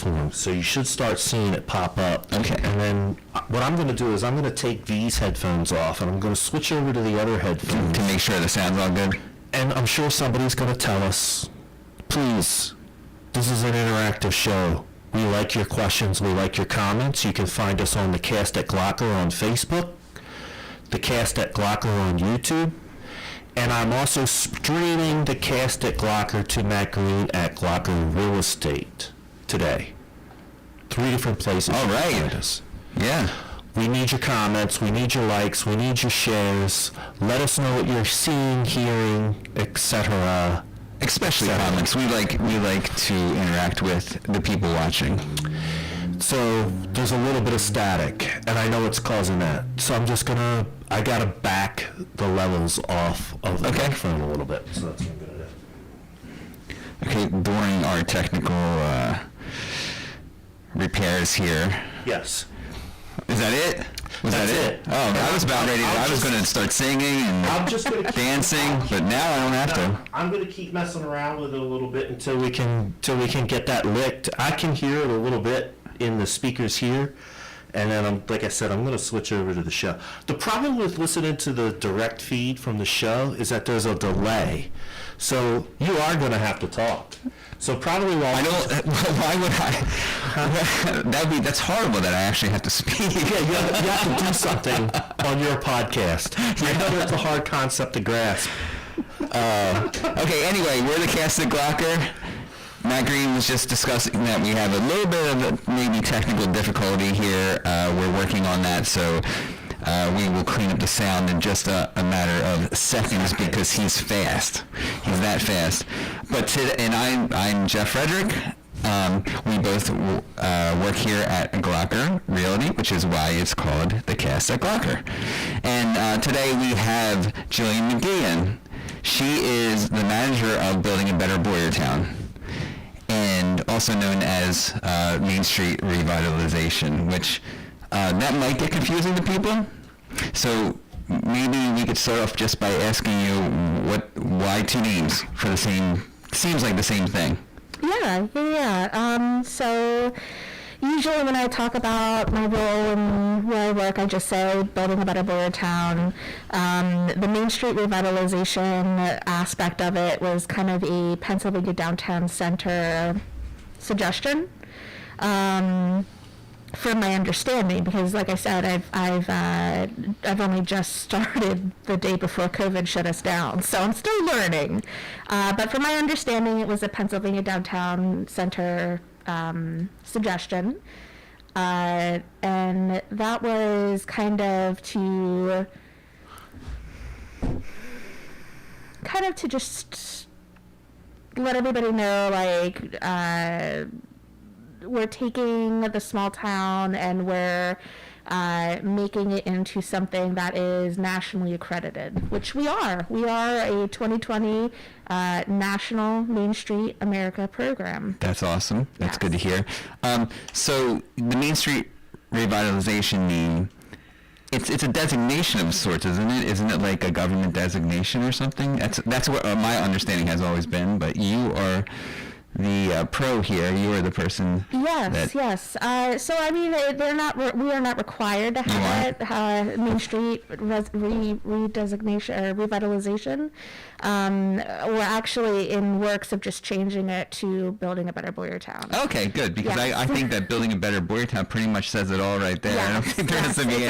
platforms, so you should start seeing it pop up. Okay. And then what I'm going to do is I'm going to take these headphones off, and I'm going to switch over to the other headphones. To make sure the sound's all good. And I'm sure somebody's going to tell us, please, this is an interactive show. We like your questions. We like your comments. You can find us on the Cast at Glocker on Facebook, the Cast at Glocker on YouTube, and I'm also streaming the Cast at Glocker to Matt Green at Glocker Real Estate today. 3 different places. All right. You can find us. Yeah. We need your comments. We need your likes. We need your shares. Let us know what you're seeing, hearing, etc. Especially comments. We like to interact with the people watching. So there's a little bit of static, and I know it's causing that. So I gotta back the levels off of the microphone a little bit. So that's what I'm gonna do. Okay, during our technical repairs here. Yes. Is that it? That's it. Oh, I was about ready. I was going to start singing and dancing, but now I don't have to. I'm going to keep messing around with it a little bit until we can get that licked. I can hear it a little bit in the speakers here, and then like I said, I'm going to switch over to the show. The problem with listening to the direct feed from the show is that there's a delay, so you are going to have to talk. So probably while why would I? That's horrible that I actually have to speak. Yeah, you have to do something on your podcast. I know that's a hard concept to grasp. Okay, anyway, we're the Cast at Glocker. Matt Green was just discussing that we have a little bit of maybe technical difficulty here. We're working on that, so we will clean up the sound in just a matter of seconds because he's fast. He's that fast. But I'm Jeff Frederick. We both work here at Glocker Realty, which is why it's called the Cast at Glocker. And today we have Jillian Magee. She is the manager of Building A Better Boyertown, and also known as Main Street Revitalization, which that might get confusing to people. So maybe we could start off just by asking you why 2 names for the same, seems like the same thing. Yeah. So usually when I talk about my role and where I work, I just say Building A Better Boyertown. The Main Street Revitalization aspect of it was kind of a Pennsylvania Downtown Center suggestion. From my understanding, because like I said, I've only just started the day before COVID shut us down, so I'm still learning. But from my understanding, it was a Pennsylvania Downtown Center suggestion, and that was kind of to just let everybody know, like, we're taking the small town and we're making it into something that is nationally accredited, which we are. We are a 2020 National Main Street America program. That's awesome. That's good to hear. So the Main Street Revitalization name, it's a designation of sorts, isn't it? Isn't it like a government designation or something? That's what my understanding has always been, but you are the pro here. You are the person. Yes. So I mean, we are not required to have it. Main Street redesignation or revitalization. We're actually in works of just changing it to Building A Better Boyertown. Okay, good, because I think that Building A Better Boyertown pretty much says it all right there. I don't think there has to be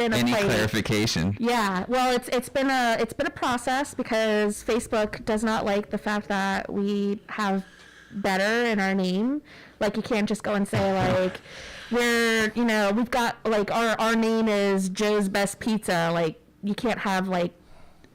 any clarification. Yeah, well, it's been a process because Facebook does not like the fact that we have better in our name. Like, you can't just go and say, like, we've got, like, our name is Joe's Best Pizza. Like, you can't have, like,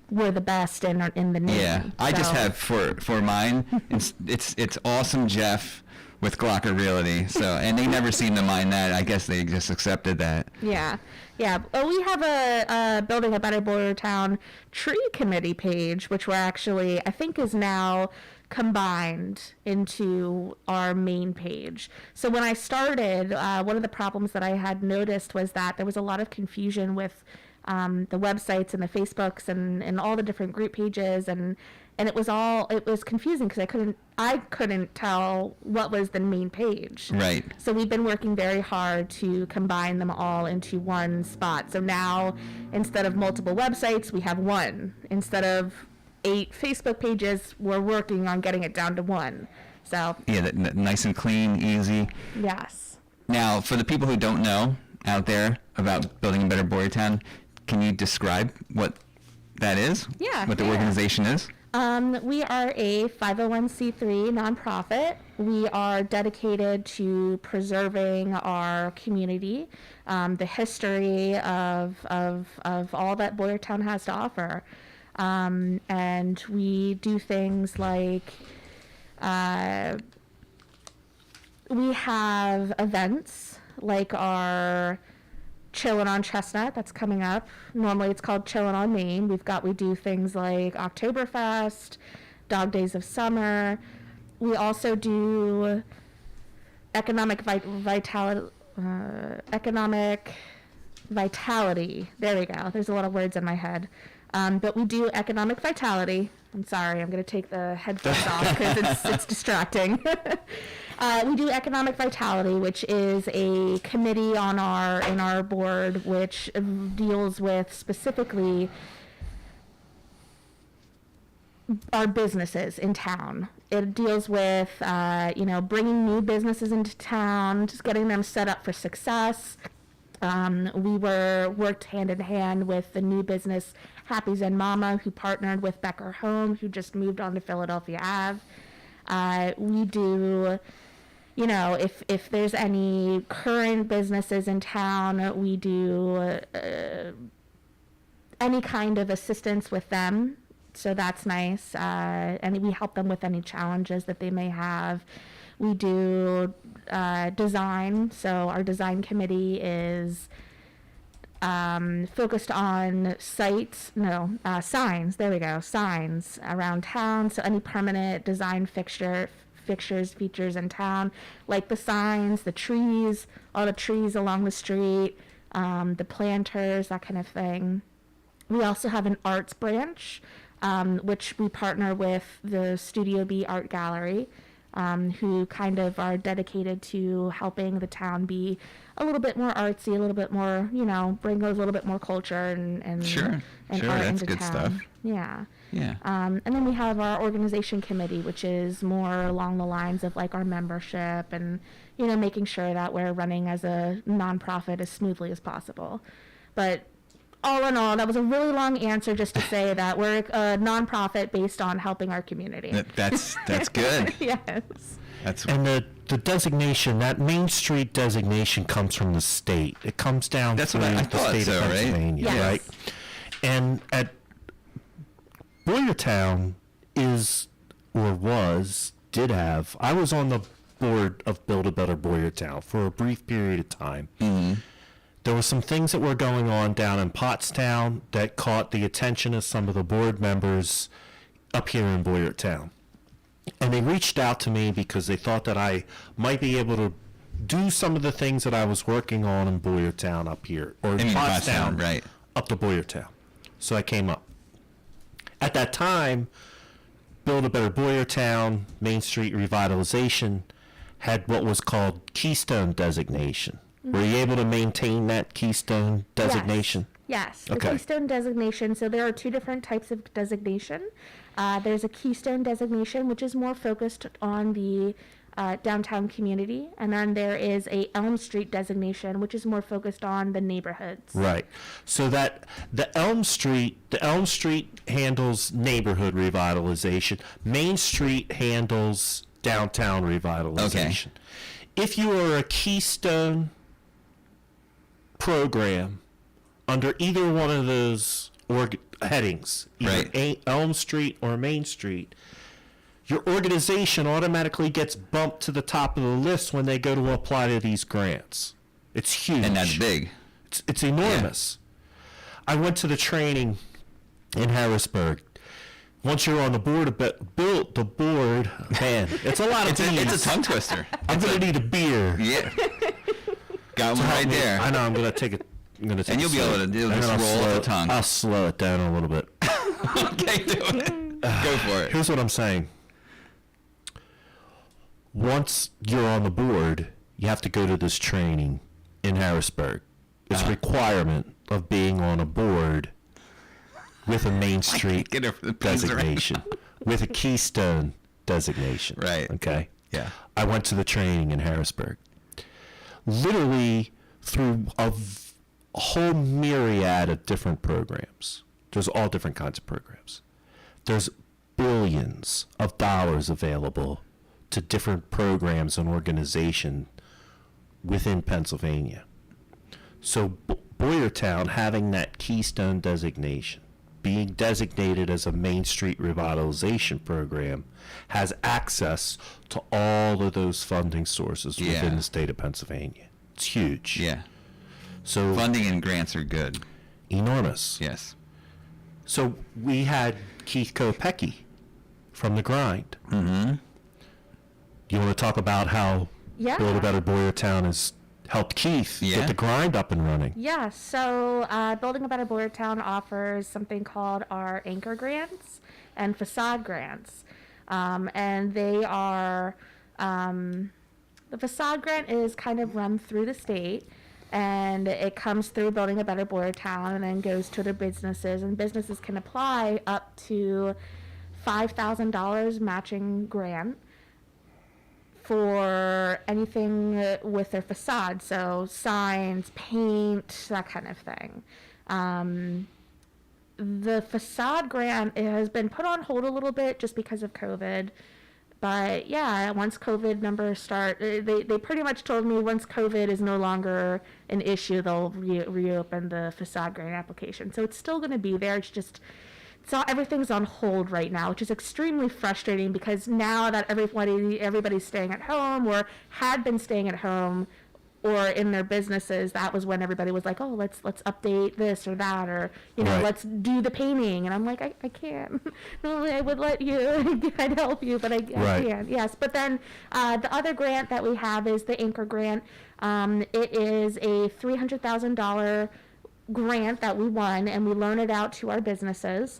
we're the best in the name. Yeah, I just have for mine, it's Awesome Jeff with Glocker Realty. So, and they never seem to mind that. I guess they just accepted that. Yeah. Well, we have a Building A Better Boyertown tree committee page, which we're actually, I think, is now combined into our main page. So when I started, one of the problems that I had noticed was that there was a lot of confusion with the websites and the Facebooks and all the different group pages, and and it was confusing because I couldn't tell what was the main page. Right. So we've been working very hard to combine them all into one spot. So now, instead of multiple websites, we have one. Instead of 8 Facebook pages, we're working on getting it down to one. So Yeah, nice and clean, easy. yes. Now, for the people who don't know out there about Building a Better Boyertown, can you describe what that is? Yeah, What the yeah. organization is? We are a 501c3 nonprofit. We are dedicated to preserving our community, the history of all that Boyertown has to offer. And we do things like we have events like our Chillin' on Chestnut that's coming up. Normally it's called Chillin' on Main. We do things like Oktoberfest, Dog Days of Summer. We also do economic vitality. There we go. There's a lot of words in my head. But we do economic vitality. I'm sorry, I'm going to take the headphones off because it's distracting. We do economic vitality, which is a committee in our board which deals with specifically our businesses in town. It deals with bringing new businesses into town, just getting them set up for success. We worked hand in hand with the new business Happy Zen Mama, who partnered with Becker Home, who just moved on to Philadelphia Ave. We do, if there's any current businesses in town, we do any kind of assistance with them. So that's nice. And we help them with any challenges that they may have. We do design. So our design committee is focused on signs. There we go. Signs around town. So any permanent design features in town, like the signs, the trees, all the trees along the street, the planters, that kind of thing. We also have an arts branch, which we partner with the Studio B Art Gallery, who kind of are dedicated to helping the town be a little bit more artsy, a little bit more, bring a little bit more culture and Sure, art that's into good town. stuff. Yeah. Yeah. And then we have our organization committee, which is more along the lines of like our membership and, making sure that we're running as a nonprofit as smoothly as possible. But all in all, that was a really long answer just to say that we're a nonprofit based on helping our community. That's good. Yes. And the designation, that Main Street designation comes from the state. It comes down That's through what I the thought state so, of right? Pennsylvania, Yes. right? And at Boyertown did have, I was on the board of Build A Better Boyertown for a brief period of time. Mm-hmm. There were some things that were going on down in Pottstown that caught the attention of some of the board members up here in Boyertown. And they reached out to me because they thought that I might be able to do some of the things that I was working on in Boyertown up here, or in Pottstown, right? up to Boyertown. So I came up. At that time, Build a Better Boyertown, Main Street Revitalization had what was called Keystone Designation. Were you able to maintain that Keystone Designation? Yes, the Okay. Keystone Designation. So there are 2 different types of designation. There's a Keystone Designation, which is more focused on the downtown community, and then there is a Elm Street Designation, which is more focused on the neighborhoods. Right. So that the Elm Street handles neighborhood revitalization. Main Street handles downtown revitalization. If you are a Keystone program under either one of those headings, either Right. Elm Street or Main Street, your organization automatically gets bumped to the top of the list when they go to apply to these grants. It's huge. And that's big. It's enormous. I went to the training in Harrisburg. Once you're on the board, built the board, man, it's a lot of It's T's. a tongue twister. I'm going to need a beer. Yeah. Got one Help right me. there. I know, I'm going to take it. And you'll be able to and just then I'll roll off slow- the tongue. I'll slow it down a little bit. Okay, do it. Go for it. Here's what I'm saying. Once you're on the board, you have to go to this training in Harrisburg. It's a requirement of being on a board with a Main Street Get over the pins around. designation, with a Keystone designation. Right. Okay. Yeah. I went to the training in Harrisburg. Literally through a whole myriad of different programs. There's all different kinds of programs. There's billions of dollars available to different programs and organizations within Pennsylvania. So Boyertown having that Keystone designation, being designated as a Main Street revitalization program, has access to all of those funding sources within the state of Pennsylvania. It's huge. Yeah. So Funding and grants are good. enormous. Yes. So we had Keith Kopecky from The Grind. Mm-hmm. You want to talk about how Yeah. Build a Better Boyertown has helped Keith get The Grind up and running? Yeah, so Building a Better Boyertown offers something called our anchor grants and facade grants. And they are, the facade grant is kind of run through the state, and it comes through Building a Better Boyertown and then goes to the businesses, and businesses can apply up to $5,000 matching grant for anything with their facade, so signs, paint, that kind of thing. The facade grant, it has been put on hold a little bit just because of COVID. But yeah, once COVID numbers start, they pretty much told me once COVID is no longer an issue, they'll reopen the facade grant application. So it's still going to be there. It's just, everything's on hold right now, which is extremely frustrating because now that everybody's staying at home or had been staying at home or in their businesses, that was when everybody was like, oh, let's update this or that, or, Right. let's do the painting. And I'm like, I can't. Normally I would let you, I'd help you, but I Right. can't. Yes. But then the other grant that we have is the Anchor Grant. It is a $300,000 grant that we won, and we loan it out to our businesses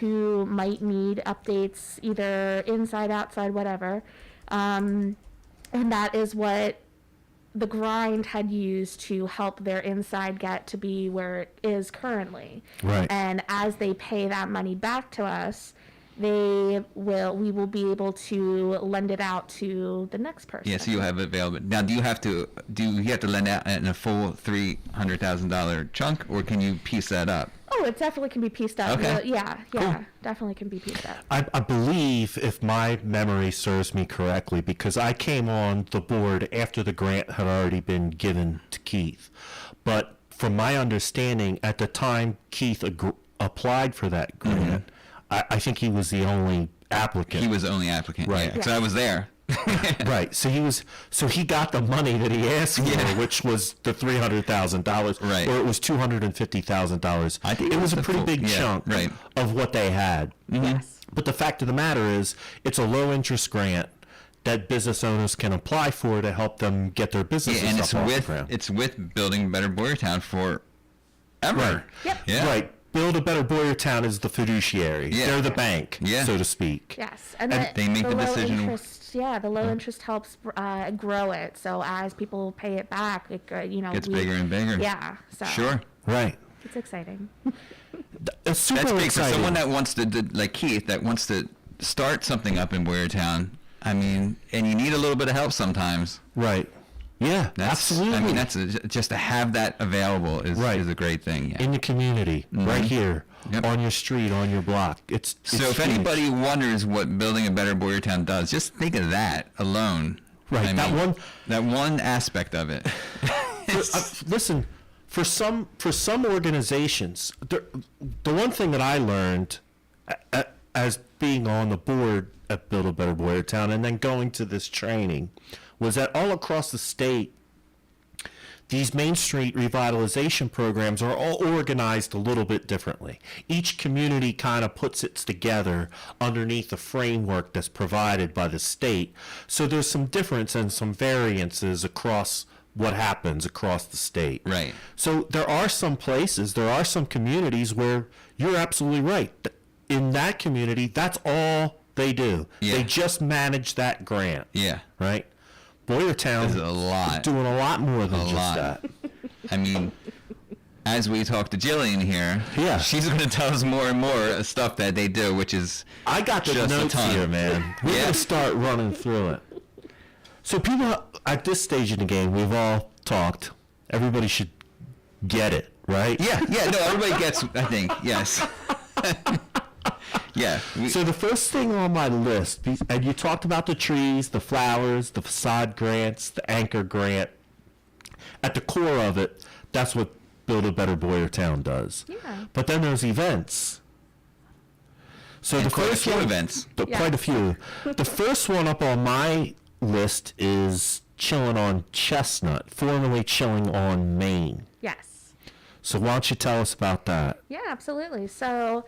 who might need updates, either inside, outside, whatever. And that is what the Grind had used to help their inside get to be where it is currently. Right. And as they pay that money back to us, we will be able to lend it out to the next person. Yeah, so you have it available. Now, do you have to lend out in a full $300,000 chunk, or can you piece that up? Oh, it definitely can be pieced up. Okay. Yeah, Cool. definitely can be pieced up. I believe, if my memory serves me correctly, because I came on the board after the grant had already been given to Keith. But from my understanding, at the time Keith applied for that grant, I think he was the only applicant. He was the only applicant. Right. Yeah. So I was there. Right. So he got the money that he asked for, Yeah. which was the $300,000, Right. or it was $250,000. I think it was a the pretty full- big yeah, chunk right. of what they had. Yes. But the fact of the matter is, it's a low interest grant that business owners can apply for to help them get their businesses Yeah, and up off the ground. it's with Building Better Boyertown forever. Right. Yep. Yeah. Right. Build a Better Boyertown is the fiduciary. Yeah. They're the bank, Yeah. so to speak. Yes, and And they make the low decision. Interest, the low interest helps grow it. So as people pay it back, it Gets bigger and bigger. Yeah, so Sure. Right. it's exciting. It's super That's big exciting. for someone that wants to, like Keith, that wants to start something up in Boyertown. I mean, and you need a little bit of help sometimes. Right. Yeah, absolutely. I mean, just to have that available is a great thing. Yeah. in the community, right here, Yep. on your street, on your block. It's So if huge. anybody wonders what Building a Better Boyertown does, just think of that alone. Right, I that mean, one- that one aspect of it. Listen, for some organizations, the one thing that I learned as being on the board at Build a Better Boyertown and then going to this training was that all across the state, these Main Street revitalization programs are all organized a little bit differently. Each community kind of puts it together underneath the framework that's provided by the state. So there's some difference and some variances across what happens across the state. Right. So there are some places, there are some communities where you're absolutely right. in that community, that's all they do. Yeah. They just manage that grant. Yeah. Right? Boyertown This is a lot. is doing a lot more than A just lot. that. I mean, as we talk to Jillian here, Yeah. she's going to tell us more and more stuff that they do, which is I got the just a notes ton. here, man. We're Yeah. going to start running through it. So people, at this stage in the game, we've all talked. Everybody should get it, right? Yeah, no, everybody gets, I think, yes. Yeah. So the first thing on my list, and you talked about the trees, the flowers, the facade grants, the anchor grant. At the core of it, that's what Build a Better Boyertown does. Yeah. But then there's events. So And the quite a first few one, events. Yeah. Quite a few. The first one up on my list is Chilling on Chestnut, formerly Chilling on Main. Yes. So why don't you tell us about that? Yeah, absolutely. So,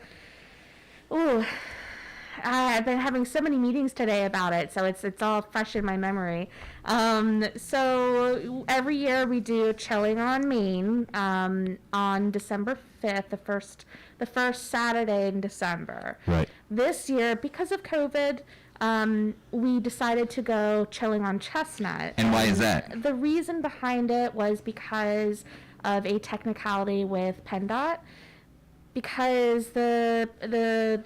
I've been having so many meetings today about it, so it's all fresh in my memory. So every year we do Chilling on Main on December 5th, the first Saturday in December. Right. This year, because of COVID, we decided to go Chilling on Chestnut. And why is that? The reason behind it was because of a technicality with PennDOT. Because the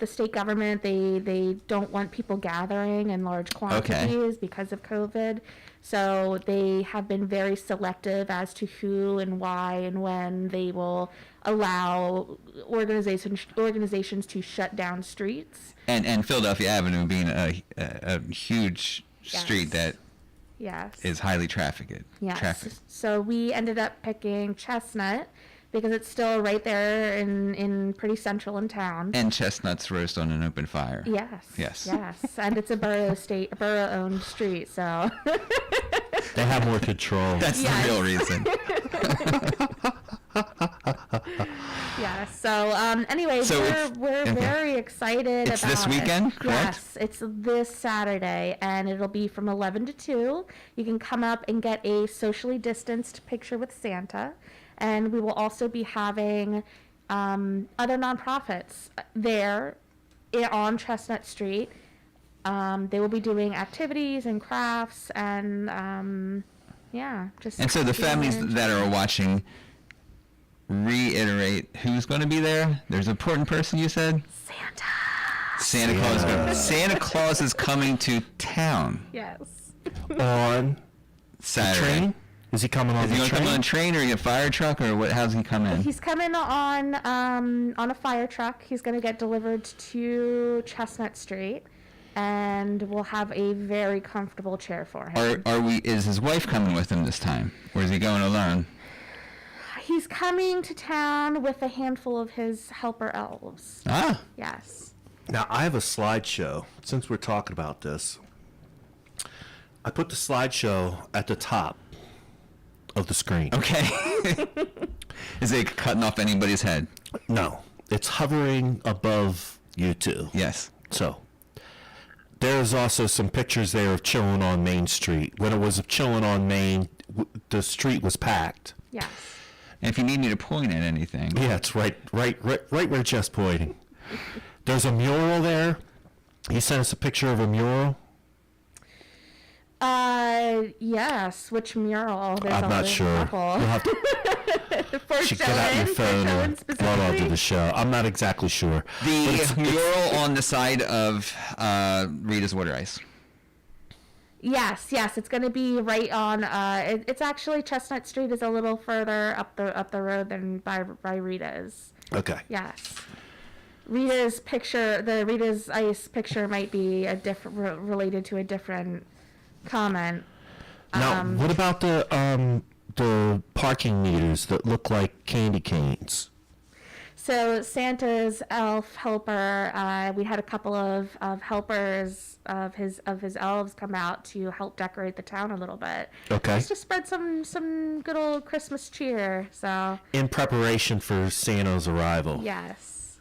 state government, they don't want people gathering in large quantities because of COVID. So they have been very selective as to who and why and when they will allow organizations to shut down streets. And Philadelphia Avenue being a huge street that Yes. is highly trafficked. Yes. Trafficked. So we ended up picking Chestnut because it's still right there in pretty central in town. And chestnuts roast on an open fire. Yes. Yes. Yes. And it's a borough-owned street, so. They have more control. That's Yes. the real reason. Yeah. So, anyway, So we're okay. very excited It's about this weekend, it. correct? Yes, it's this Saturday, and it'll be from 11 to 2. You can come up and get a socially distanced picture with Santa, and we will also be having other nonprofits there on Chestnut Street. They will be doing activities and crafts, and just. And so the families that are watching, reiterate who's going to be there. There's an important person, you said? Santa Claus. Santa Claus is coming to town Yes. On Saturday. train? Is he coming on Is he the going to come train? on a train or a fire truck or what? How's he come in? He's coming on a fire truck. He's going to get delivered to Chestnut Street, and we'll have a very comfortable chair for him. Is his wife coming with him this time? Or is he going alone? He's coming to town with a handful of his helper elves. Ah, Yes. Now, I have a slideshow. Since we're talking about this, I put the slideshow at the top of the screen. okay. Is it cutting off anybody's head? No, it's hovering above you two. Yes. So, there's also some pictures there of chilling on Main Street. When it was chilling on Main, the street was packed. Yes. And if you need me to point at anything. Yeah, it's right where Jeff's pointing. There's a mural there. He sent us a picture of a mural. Yes. Which mural? There's I'm not always a sure. couple. You'll have to For should get out your for phone showing and log on to specifically? the show. I'm not exactly sure. The mural on the side of Rita's Water Ice. Yes, it's going to be right on. It's actually Chestnut Street is a little further up the road than by Rita's. Okay. Yes, Rita's ice picture might be a different related to a different comment. Now, what about the parking meters that look like candy canes? So Santa's elf helper, we had a couple of helpers of his elves come out to help decorate the town a little bit. Okay. Just to spread some good old Christmas cheer. So In preparation for Santa's arrival. yes.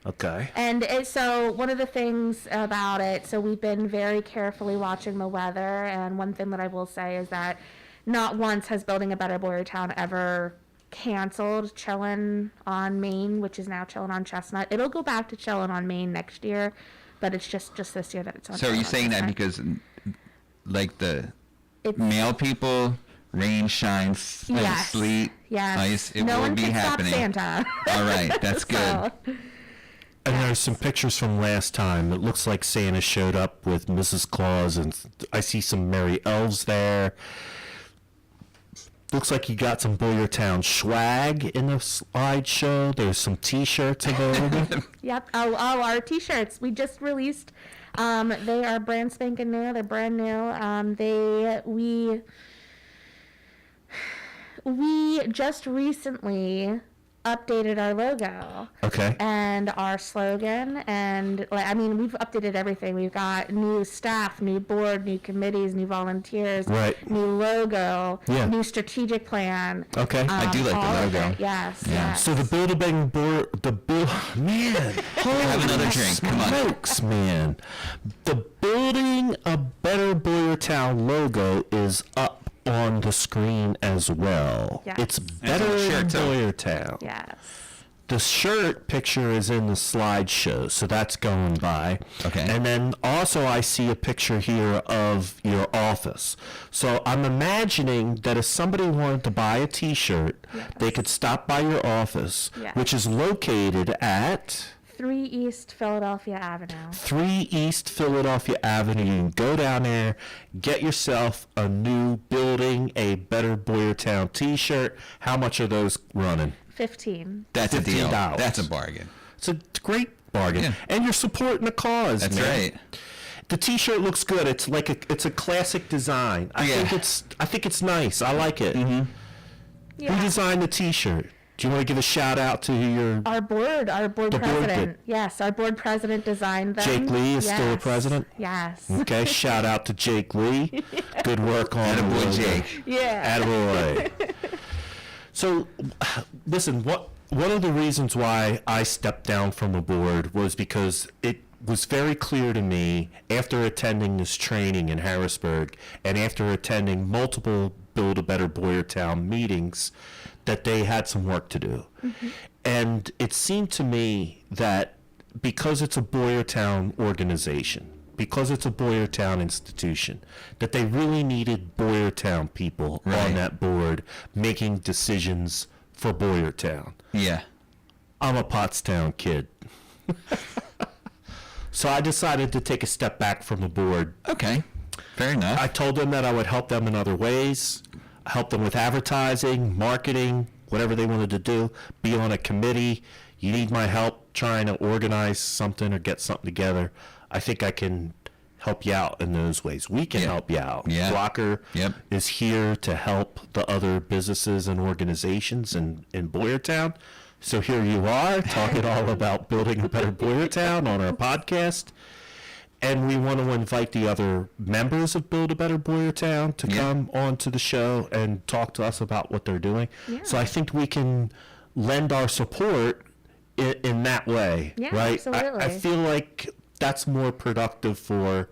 Okay. And so one of the things about it, so we've been very carefully watching the weather, and one thing that I will say is that not once has Building a Better Boyertown ever canceled Chillin' on Main, which is now Chillin' on Chestnut. It'll go back to Chillin' on Main next year, but it's just this year that it's on. So are Chillin' you on saying that Chestnut. because, like, the It's- male people, rain, shine, Yes. sleet, Yes. ice, it no will one be can happening. Stop Santa. All right, that's good. So, And there's some pictures from last time. It looks like Santa showed up with Mrs. Claus, and I see some merry elves there. Looks like you got some Boyertown swag in the slideshow. There's some T-shirts available. yep. Oh, our T-shirts. We just released. They are brand spanking new. They're brand new. We just recently updated our logo. Okay. And our slogan, and we've updated everything. We've got new staff, new board, new committees, new volunteers, Right. new logo, Yeah. new strategic plan. Okay. I do like the all of logo. it. Yes, Yeah. yes. So the Building man, Have another holy drink, come on. smokes, man. The Building a Better Boyertown logo is up on the screen as well. Yeah. It's on better the shirt, too. Boyertown. Yes. The shirt picture is in the slideshow, so that's going by. Okay. And then also I see a picture here of your office. So I'm imagining that if somebody wanted to buy a T-shirt, they could stop by your office, Yes. which is located at 3 East Philadelphia Avenue. 3 East Philadelphia Avenue. You can go down there, get yourself a new Building a Better Boyertown T-shirt. How much are those running? 15. That's a deal. $15. That's a bargain. It's a great bargain, Yeah. and you're supporting the cause. That's man. right. The T-shirt looks good. It's like it's a classic design. I Yeah. think it's nice. I like it. Mm-hmm. Yeah. Who designed the T-shirt? Do you want to give a shout out to your Our board The board president. did. Yes, our board president designed them. Jake Lee is still the Yes. president? Yes. Okay? Shout out to Jake Lee. Good work on the Attaboy, logo. Jake. Yeah. Attaboy. So, listen, one of the reasons why I stepped down from the board was because it was very clear to me after attending this training in Harrisburg and after attending multiple Build a Better Boyertown meetings that they had some work to do. Mm-hmm. And it seemed to me that because it's a Boyertown organization, because it's a Boyertown institution, that they really needed Boyertown people Right. on that board making decisions for Boyertown. Yeah. I'm a Pottstown kid. So I decided to take a step back from the board. Okay. Fair enough. I told them that I would help them in other ways, help them with advertising, marketing, whatever they wanted to do, be on a committee. You need my help trying to organize something or get something together. I think I can help you out in those ways. We can Yeah. help you out. Yeah. Glocker Yep. is here to help the other businesses and organizations in Boyertown. So here you are talking all about Building a Better Boyertown on our podcast. And we want to invite the other members of Build a Better Boyertown to Yeah. come on to the show and talk to us about what they're doing. Yeah. So I think we can lend our support in that way, Yeah, right? absolutely. I feel like that's more productive for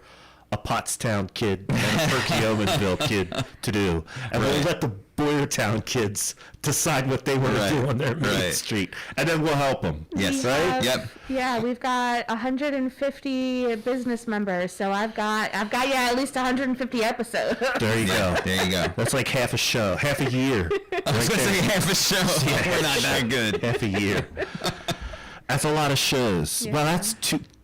a Pottstown kid and a Perkiomenville kid to do. And we'll Right. let the Boyertown kids decide what they want Right. to do on their main Right. street. And then we'll help them. Yes. We Right? have- Yep. Yeah, we've got 150 business members, so I've got yeah at least 150 episodes. There you Yeah, go. there you go. That's like half a show, half a year. I was going to say half a show. We're not that good. Half a year. That's a lot of shows. Yeah. Well, that's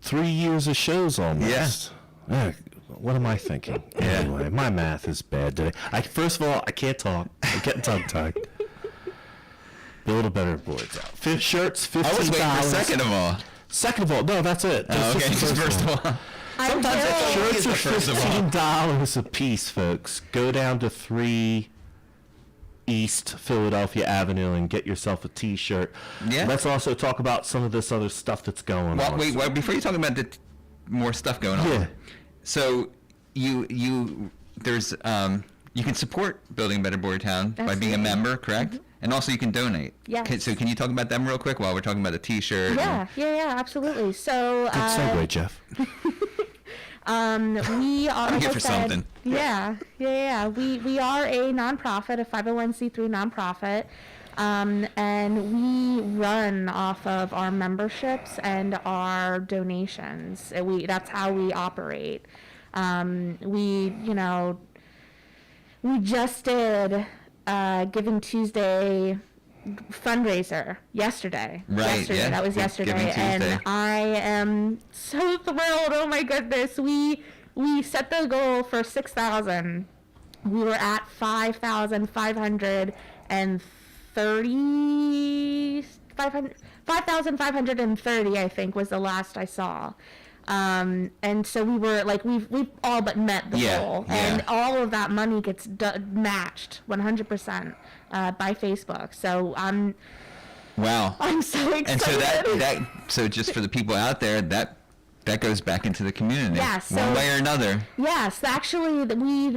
3 years of shows almost. Yeah. What am I thinking? Anyway, my math is bad today. First of all, I can't talk. I'm getting tongue-tied. Build a Better Boyertown. Shirts, $15. I was waiting for second of all. Second of all, no, that's it. That's Oh, okay. just the Just first one. of all. Sometimes I feel like Shirts the are first of all. $15 a piece, folks. Go down to 3 East Philadelphia Avenue and get yourself a T-shirt. Yeah. Let's also talk about some of this other stuff that's going Well, on. wait, before you talk about the more stuff going on. Yeah. So there's you can support Building a Better Boyertown by being a Absolutely. member, correct? And also you can donate. Yes. So can you talk about them real quick while we're talking about the T-shirt? Yeah, absolutely. So Good segue, Jeff. we are. like here I for said, something. Yeah. We are a nonprofit, a 501c3 nonprofit. And we run off of our memberships and our donations. That's how we operate. We just did Giving Tuesday fundraiser yesterday. Right, yeah. That was yesterday. Giving And Tuesday. I am so thrilled. Oh my goodness. We set the goal for 6,000. We were at 5,530, I think, was the last I saw. And so we were like, we've all but met the goal, and all of that money gets matched 100% by Facebook. So Wow. I'm so excited. And so so just for the people out there, that goes back into the community. Yeah, so, one way or another. Yes, actually,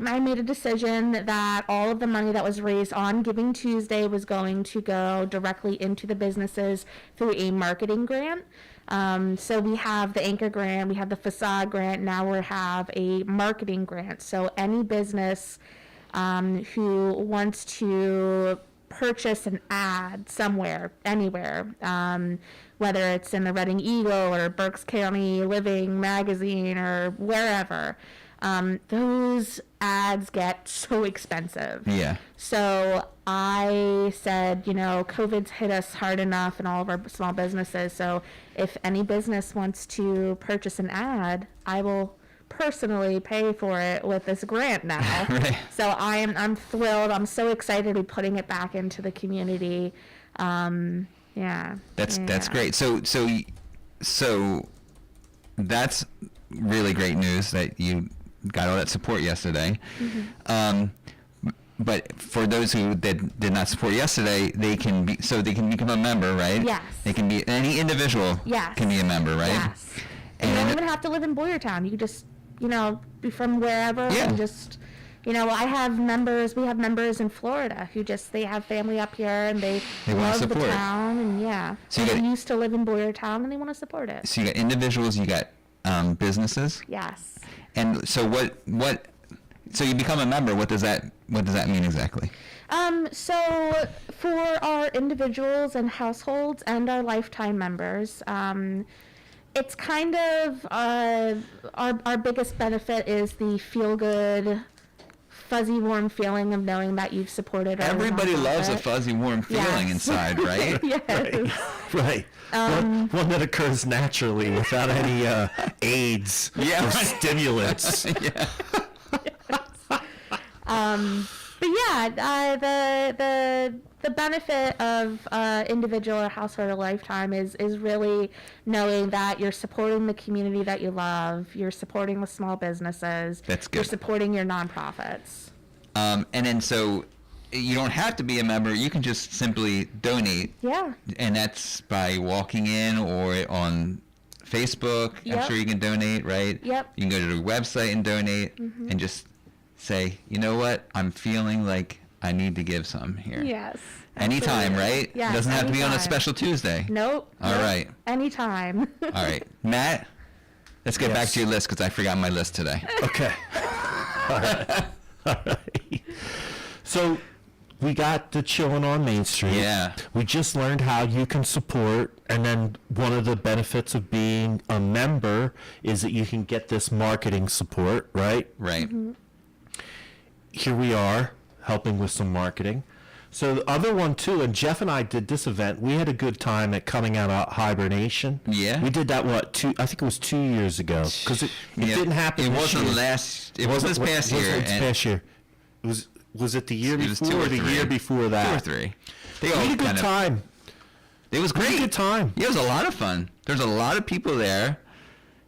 I made a decision that all of the money that was raised on Giving Tuesday was going to go directly into the businesses through a marketing grant. So we have the Anchor grant, we have the Facade grant, now we have a marketing grant. So any business who wants to purchase an ad somewhere, anywhere, whether it's in the Reading Eagle or Berks County Living magazine or wherever, those ads get so expensive. Yeah. So I said, COVID's hit us hard enough in all of our small businesses. So if any business wants to purchase an ad, I will personally pay for it with this grant now. Right. So I'm thrilled. I'm so excited to be putting it back into the community. Yeah. That's great. So that's really great news that you got all that support yesterday. Mm-hmm. But for those who did not support yesterday, they can become a member, right? Yes. They can be, any individual can be a member, right? Yes. And you don't even have to live in Boyertown. You can just, be from wherever and just, I have members, we have members in Florida who they have family up here and they love the town and So they used to live in Boyertown and they want to support it. So you got individuals, you got businesses. Yes. And so so you become a member, what does that mean exactly? So for our individuals and households and our lifetime members, it's kind of our biggest benefit is the feel-good, fuzzy, warm feeling of knowing that you've supported our Everybody loves a nonprofit. fuzzy, warm feeling inside, right? Yes. Right. One that occurs naturally without any aids or stimulants. Yeah. But the benefit of individual or household or lifetime is really knowing that you're supporting the community that you love, you're supporting the small businesses, That's good. You're supporting your nonprofits. And then so you don't have to be a member, you can just simply donate. Yeah. And that's by walking in or on Facebook. Yep. I'm sure you can donate, right? Yep. You can go to the website and donate and just say, you know what, I'm feeling like I need to give some here. Yes. Anytime, absolutely. right? Yes, It doesn't have to be on a anytime. special Tuesday. Nope. All right. Anytime. All right. Matt, let's get back Yes. to your list because I forgot my list today. Okay. All right. All right. So we got the Chillin' on Main Street. Yeah. We just learned how you can support, and then one of the benefits of being a member is that you can get this marketing support, right? Right. Mm-hmm. Here we are helping with some marketing. So the other one too, and Jeff and I did this event. We had a good time at coming out of hibernation. Yeah. We did that I think it was 2 years ago because it didn't happen. It this wasn't year. last. It wasn't this past year. This and past year. Was it the year It was before two or or the three. year before that? 2 or 3. They We all had a good kind of- time. It was We great. had a good time. Yeah, it was a lot of fun. There's a lot of people there.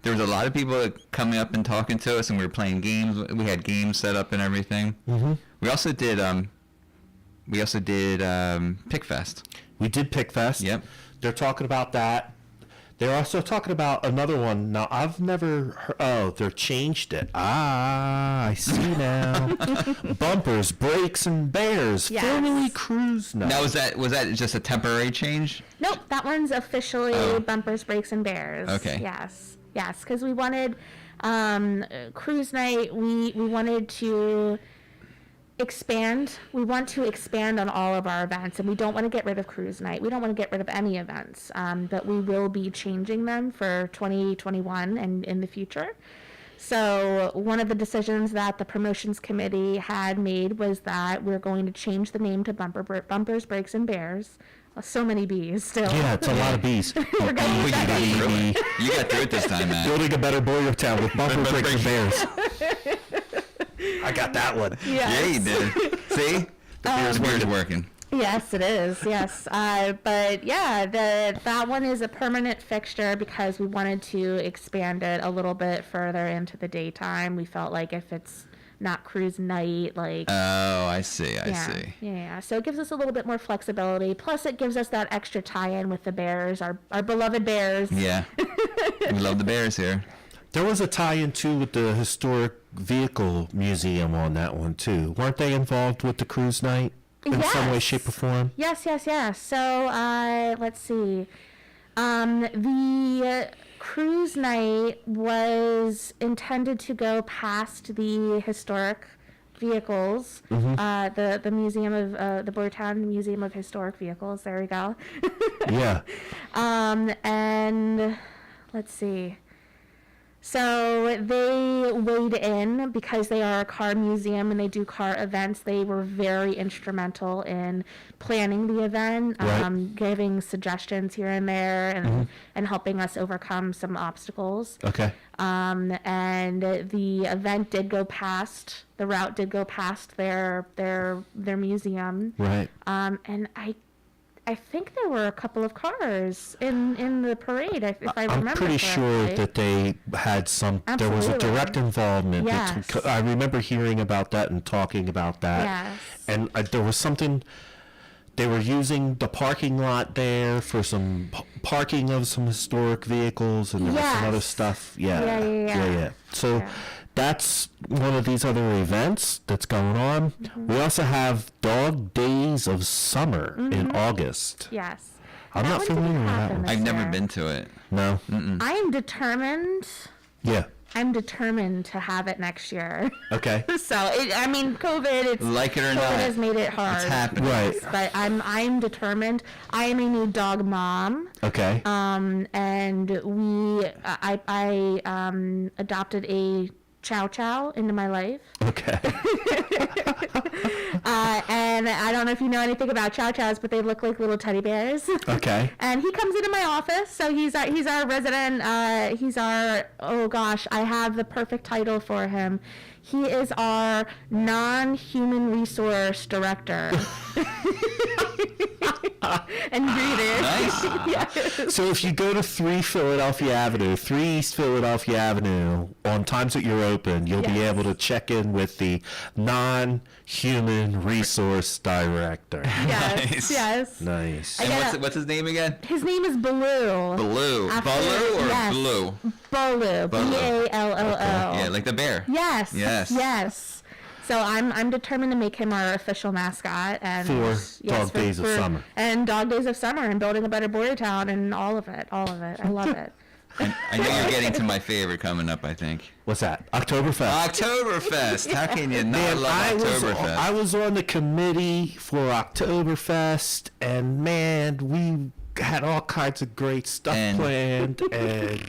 There was a lot of people coming up and talking to us, and we were playing games. We had games set up and everything. Mm-hmm. We also did Pickfest. We did Pickfest. Yep. They're talking about that. They're also talking about another one. Now, I've never heard. Oh, they're changed it. Ah, I see now. Bumpers, Brakes, and Bears. Yes. Formerly Cruise Night. Now was that just a temporary change? Nope, that one's officially Oh. Bumpers, Brakes, and Bears. Okay. Yes, because we wanted cruise night. We wanted to. expand. We want to expand on all of our events, and we don't want to get rid of cruise night. We don't want to get rid of any events, but we will be changing them for 2021 and in the future. So one of the decisions that the promotions committee had made was that we're going to change the name to Bumpers, Breaks, and Bears. So many B's still. Yeah, it's a lot of B's. We're gonna use that name. You got through it this time, man. Building a Better Boyertown with Bumper Breaks and Bears. I got that one. Yes. Yeah, you did. See? The beer's working. Yes, it is. Yes, but yeah, that one is a permanent fixture because we wanted to expand it a little bit further into the daytime. We felt like if it's not cruise night, like Oh, I see. I yeah, see. yeah. So it gives us a little bit more flexibility. Plus, it gives us that extra tie-in with the Bears, our beloved Bears. Yeah. We love the Bears here. There was a tie-in too with the historic vehicle museum on that one too. Weren't they involved with the cruise night in some way, Yes. shape, or form? Yes. So let's see. The cruise night was intended to go past the historic vehicles, the museum of the Boyertown Museum of Historic Vehicles. There we go. Yeah. And let's see. So they weighed in because they are a car museum and they do car events. They were very instrumental in planning the event, Right. giving suggestions here and there, and helping us overcome some obstacles. Okay. And the event did go past, the route did go past their museum. Right. And I think there were a couple of cars in the parade, if I remember I'm pretty sure correctly. that they had some. There was a Absolutely. direct involvement. Yes. I remember hearing about that and talking about that. Yes. And there was something. They were using the parking lot there for some parking of some historic vehicles, and there was some other Yes. stuff. Yeah. Yeah. So Yeah. that's one of these other events that's going on. We also have Dog Days of Summer in August. Yes. I'm That not one didn't familiar with that happen one. this I've never year. been to it. No. I am determined. Yeah. I'm determined to have it next year. Okay. So COVID. It's Like it or COVID not, has made it hard. it's happening. Right. But I'm determined. I am a new dog mom. Okay. And I adopted a Chow Chow into my life. Okay. And I don't know if you know anything about Chow Chows, but they look like little teddy bears. Okay. And he comes into my office, so he's our resident. Oh gosh, I have the perfect title for him. He is our non-human resource director. And greeter. Nice. Yes. So if you go to 3 East Philadelphia Avenue, on times that you're open, you'll be Yes. able to check in with the non-human resource director. Yes. Nice. Yes. Nice. I And gotta- what's his name again? His name is Baloo. Baloo. After- Baloo or yes. Blue? Baloo. Baloo. Balloo. Yeah, like the bear. Yes. Yes. Yes. So I'm determined to make him our official mascot and For Dog Days of Summer. and Dog Days of Summer and Building a Better Boyertown and all of it. I love it. I know you're getting to my favorite coming up, I think. What's that? Oktoberfest. Oktoberfest. How can you not Man, love Oktoberfest? I was on the committee for Oktoberfest, and man, we had all kinds of great stuff And- planned, and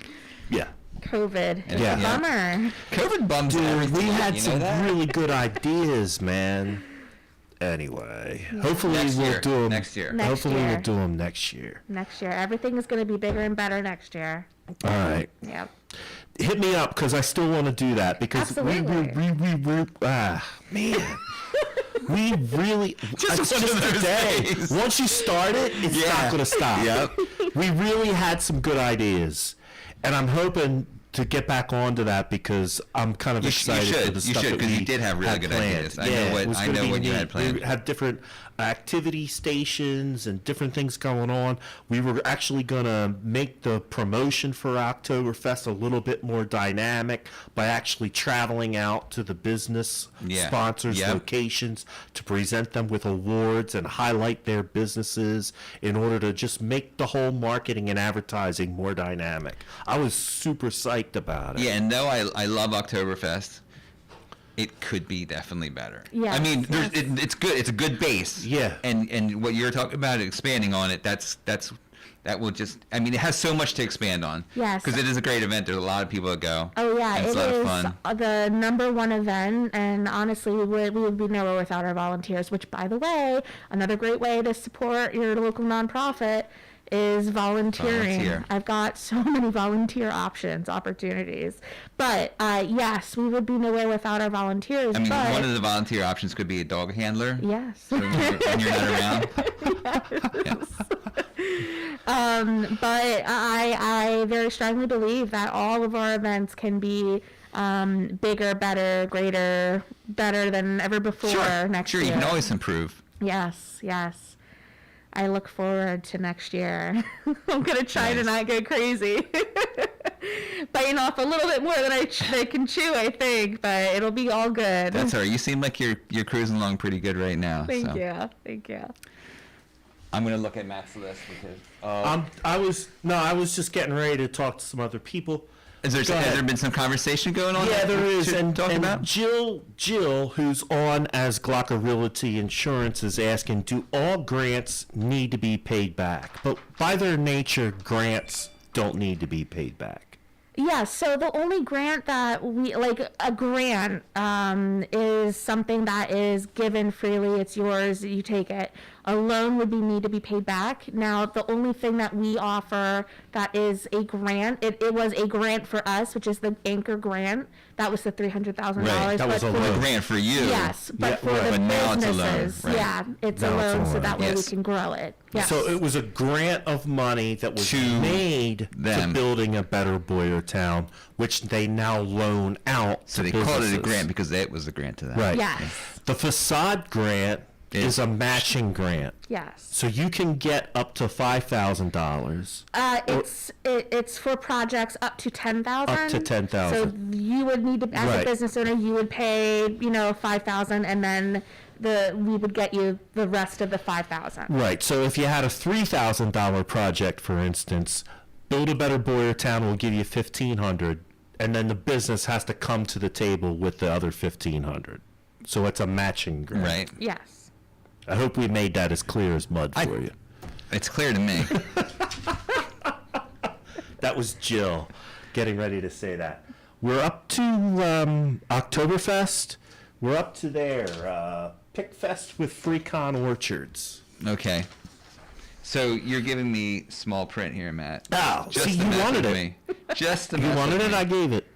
yeah. COVID. It's Yeah. a Yeah. bummer. COVID bums Dude, everything. we had you know some that? really good ideas, man. Anyway, hopefully Next we'll year. do them Next year. Next Hopefully year. we'll do them next year. Next year, everything is going to be bigger and better next year. All right, Yep. hit me up because I still want to do that because Absolutely. man. We really Just it's one of just those today. days. Once you start it, it's Yeah. not going to stop. Yep. We really had some good ideas, and I'm hoping to get back onto that because I'm kind of You excited for should. the You stuff should, that 'cause you we did have really had good planned. ideas. I Yeah, know it what- was I gonna know be what you neat. had planned. We had different activity stations and different things going on. We were actually going to make the promotion for Oktoberfest a little bit more dynamic by actually traveling out to the business Yeah. sponsors' Yep. locations to present them with awards and highlight their businesses in order to just make the whole marketing and advertising more dynamic. I was super psyched about it. Yeah, and no, I love Oktoberfest. it could be definitely better. Yes, I mean, yes. it's good. It's a good base. Yeah. And what you're talking about, expanding on it, that will just, I mean, it has so much to expand on. Yes. Because it is a great event. There's a lot of people that go. Oh yeah, and it it's a lot of is fun. the number one event, and honestly, we would be nowhere without our volunteers. Which, by the way, another great way to support your local nonprofit is volunteering. Volunteer. I've got so many volunteer opportunities. But yes, we would be nowhere without our volunteers. I mean, but one of the volunteer options could be a dog handler. yes. When you're not around. Yeah. But I very strongly believe that all of our events can be bigger, better, greater, better than ever before next year. Sure, you can always improve. Yes, yes. I look forward to next year. I'm going to try to not go crazy. Biting off a little bit more than I can chew, I think, but it'll be all good. That's all right. You seem like you're cruising along pretty good right now. Thank you. I'm going to look at Matt's list because... I was just getting ready to talk to some other people. Has there been some conversation going on? Yeah, there is. And talk about? Jill, who's on as Glocker Realty Insurance, is asking, do all grants need to be paid back? But by their nature, grants don't need to be paid back. Yeah, so the only grant that a grant is something that is given freely. It's yours, you take it. A loan would need to be paid back. Now, the only thing that we offer that is a grant, it was a grant for us, which is the Anchor grant. That was the $300,000. Right, that was a loan. Grant for you. Yes, but Yeah, for right. the But now it's a loan, businesses, right. yeah, it's Now a it's a loan, so loan. that way Yes. we can grow it. Yes. So it was a grant of money that was To made them. to Building a Better Boyertown, which they now loan out So to they called it a businesses. grant because it was a grant to them. Right. Yes. The Facade grant is a matching grant. Yes. So you can get up to $5,000. It's for projects up to 10,000. Up to 10,000. So you would need to, as Right. a business owner, you would pay 5,000, and then we would get you the rest of the 5,000. Right. So if you had a $3,000 project, for instance, Build a Better Boyertown will give you $1,500, and then the business has to come to the table with the other $1,500. So it's a matching grant. Right. Yes. I hope we made that as clear as mud for you. It's clear to me. That was Jill getting ready to say that. We're up to Oktoberfest. We're up to there. Pickfest with Freecon Orchards. Okay. So you're giving me small print here, Matt. Oh, Just see, to you mess wanted with it. me. Just to You mess wanted with it, me. I gave it.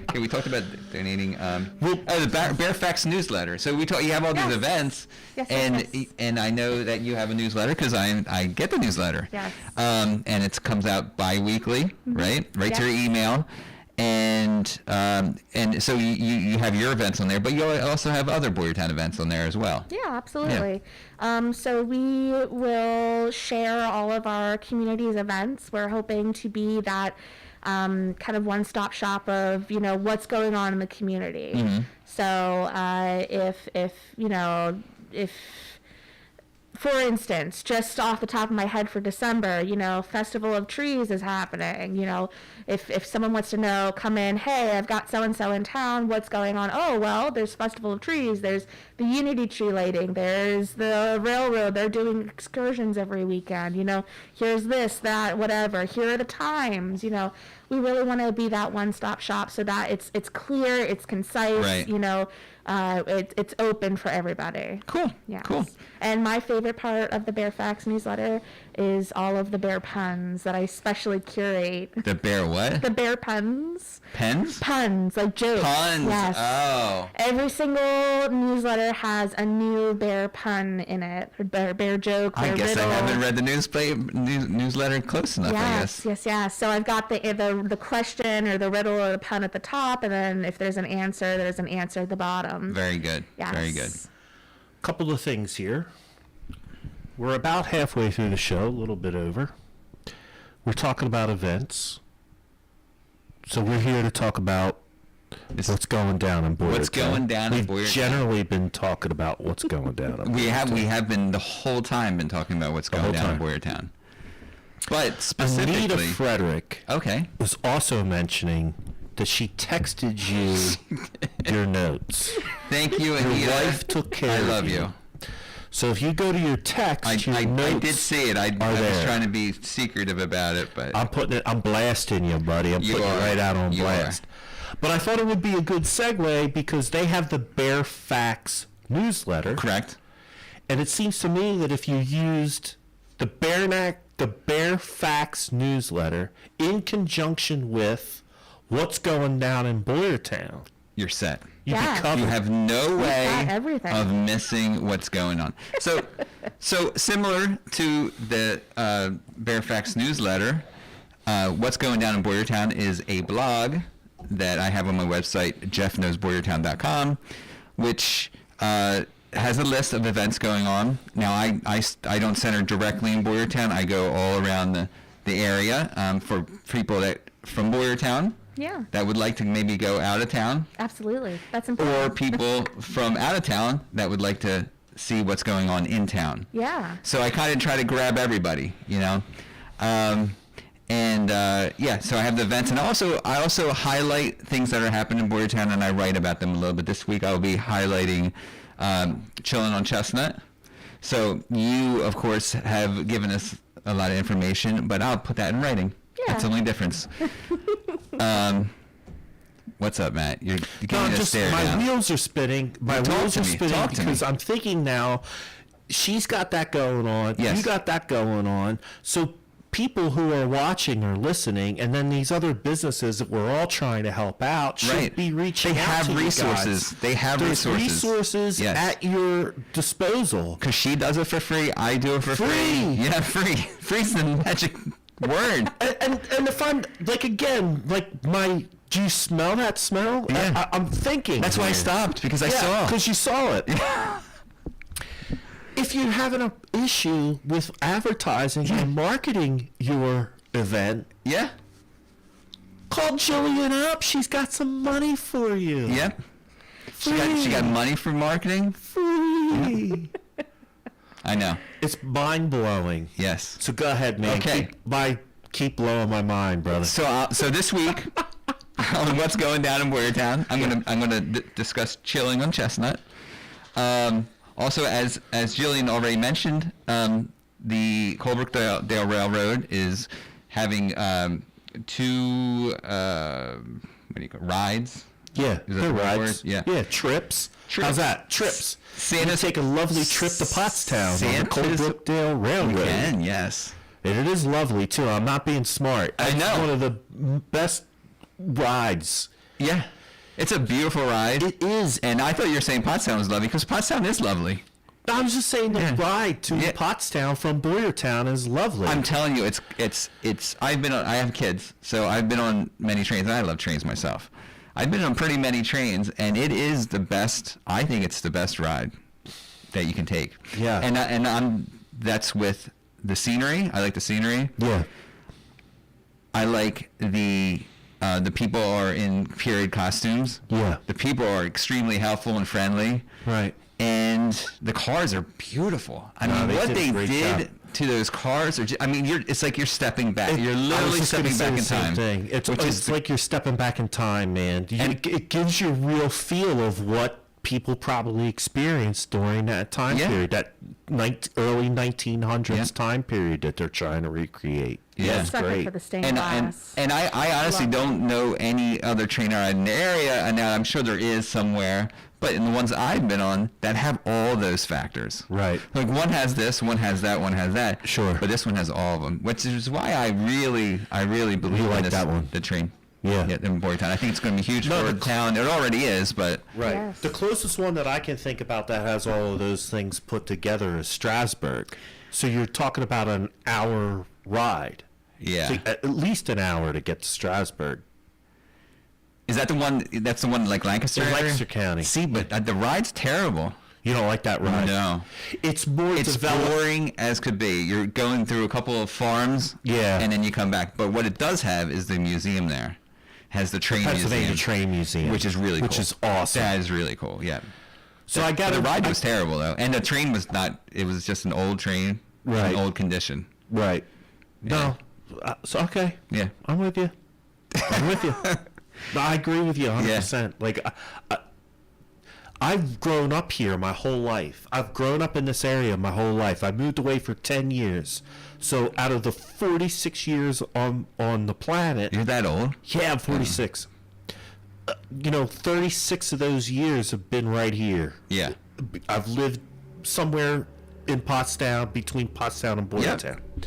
Okay, we talked about donating. Well- The Bearfax newsletter. So you have all these Yes. events, Yes, and yes. and I know that you have a newsletter because I get the newsletter. Yes. And it comes out bi-weekly, right? Right to your Yes. email, and so you have your events on there, but you also have other Boyertown events on there as well. Yeah, absolutely. So we will share all of our community's events. We're hoping to be that kind of one-stop shop of what's going on in the community. Mm-hmm. So if for instance, just off the top of my head for December, Festival of Trees is happening. If someone wants to know, come in, hey, I've got so-and-so in town, what's going on? Oh, well, there's Festival of Trees, there's the Unity Tree lighting, there's the railroad, they're doing excursions every weekend, here's this, that, whatever, here are the times, we really want to be that one-stop shop so that it's clear, it's concise, Right. It's open for everybody. Cool. Yes. Cool. And my favorite part of the Bearfax newsletter is all of the bear puns that I specially curate. The bear what? The bear puns. Pens? Puns, like jokes. Puns. Yes. Oh. Every single newsletter has a new bear pun in it, or bear joke, I bear guess riddle. I haven't read the newsletter close enough. I guess. Yes. So I've got the question or the riddle or the pun at the top, and then if there's an answer at the bottom. Very good. Yes. Very good. Couple of things here. We're about halfway through the show, a little bit over. We're talking about events. So we're here to talk about what's going down in Boyertown. What's going down in We've Boyertown. generally been talking about what's going down in We Boyertown. have been the whole time talking about what's going whole down in time. Boyertown. But Anita specifically, Frederick okay. was also mentioning that she texted you your notes. Thank you, Your Anita. wife took care of you. I love you. So if you go to your text, your I notes did see it. I was there. trying to be secretive about it, but I'm blasting you, buddy. I'm You putting are. you right out on You blast. But I thought it would be a good segue because they have the Bare Facts newsletter. correct. And it seems to me that if you used the Bare Facts newsletter in conjunction with what's going down in Boyertown, You're set. you'd Yeah. be covered. You have no way got everything. of missing what's going on. So similar to the Bare Facts newsletter, what's going down in Boyertown is a blog that I have on my website, jeffknowsboyertown.com, which has a list of events going on. Now, I don't center directly in Boyertown. I go all around the area for people from Boyertown Yeah, that would like to maybe go out of town, absolutely. That's or important. people from out of town that would like to see what's going on in town. Yeah. So I kind of try to grab everybody, you know. So I have the events, and I also highlight things that are happening in Boyertown, and I write about them a little bit. This week I'll be highlighting Chilling on Chestnut. So you, of course, have given us a lot of information, but I'll put that in writing. Yeah. That's the only difference. What's up, Matt? You're giving me a stare my now. wheels are spinning. My Talk wheels to are me. spinning Talk to me. because I'm thinking now, she's got that going on. Yes. You got that going on. So people who are watching or listening, and then these other businesses that we're all trying to help out should Right. be reaching They out have to you resources. guys. They have There's resources Yes. at your disposal. Because she does it for free, I do it for free. Free. Yeah, free. Free's the magic word. And if I'm like again, do you smell that smell? Yeah. I'm thinking. That's why I here. stopped, because I saw. Because you saw it. If you're having an issue with advertising and marketing your event, Yeah. call Jillian up. She's got some money for you. Yep. She got money for marketing. Free. I know. It's mind blowing. Yes. So go ahead, man. Okay. Keep blowing my mind, brother. So this week, on what's going down in Boyertown, I'm gonna discuss Chilling on Chestnut. Also, as Jillian already mentioned, the Colebrookdale Railroad is having two rides. Yeah, Is that the good right rides. word? Yeah. Yeah, trips. Trips. How's that? Trips. Santa's- You take a lovely trip to Pottstown on the Santa's- Colebrookdale Railroad. Again, yes. And it is lovely, too. I'm not being smart. I It's know. one of the best rides. Yeah. It's a beautiful ride. It is. And I thought you were saying Pottstown was lovely, because Pottstown is lovely. I was just saying the Yeah. ride to Yeah. Pottstown from Boyertown is lovely. I'm telling you, it's. I have kids, so I've been on many trains, and I love trains myself. I've been on pretty many trains, and it is the best. I think it's the best ride that you can take. Yeah. And that's with the scenery. I like the scenery. Yeah. I like the people are in period costumes. Yeah. The people are extremely helpful and friendly. Right. And the cars are beautiful. I No, mean, they what did a they great did job. to those cars are it's like you're stepping back. You're I was literally just gonna stepping say back the in same time. thing. It's like you're stepping back in time, man. And- It gives you a real feel of what people probably experienced during that time Yeah. period, that early 1900s Yeah. time period that they're trying to recreate. Yeah. It's Sucker great. for the stained And glass. I honestly Love don't know any other train ride in the area, and now I'm sure there is somewhere, but in the ones I've been on that have all those factors. Right. Like one has this, one has that, one has that. Sure. But this one has all of them, which is why I really believe You in like this, that one? the train. Yeah. In Boyertown. I think it's going to be huge No, for the the town. It already is, but Right. Yes. The closest one that I can think about that has all of those things put together is Strasburg. So you're talking about an hour ride. yeah. So at least an hour to get to Strasburg. Is that the one? That's the one like Lancaster? In area? Lancaster County. See, but the ride's terrible. You don't like that ride? No. It's more It's developed. boring as could be. You're going through a couple of farms, Yeah. and then you come back. But what it does have is the museum there. Has the train Pennsylvania museum, Train Museum. which is really cool. Which is awesome. That is really cool. Yeah. So I got The ride was terrible though, and the train was not. It was just an old train, Right. in old condition. Right. No. So okay. Yeah. I'm with you. I'm with you. I agree with you 100%. Like, I've grown up here my whole life. I've grown up in this area my whole life. I moved away for 10 years. So out of the 46 years on the planet... You're that old? Yeah, I'm 46. 36 of those years have been right here. Yeah. I've lived somewhere in Pottstown, between Pottstown and Boyertown. Yep.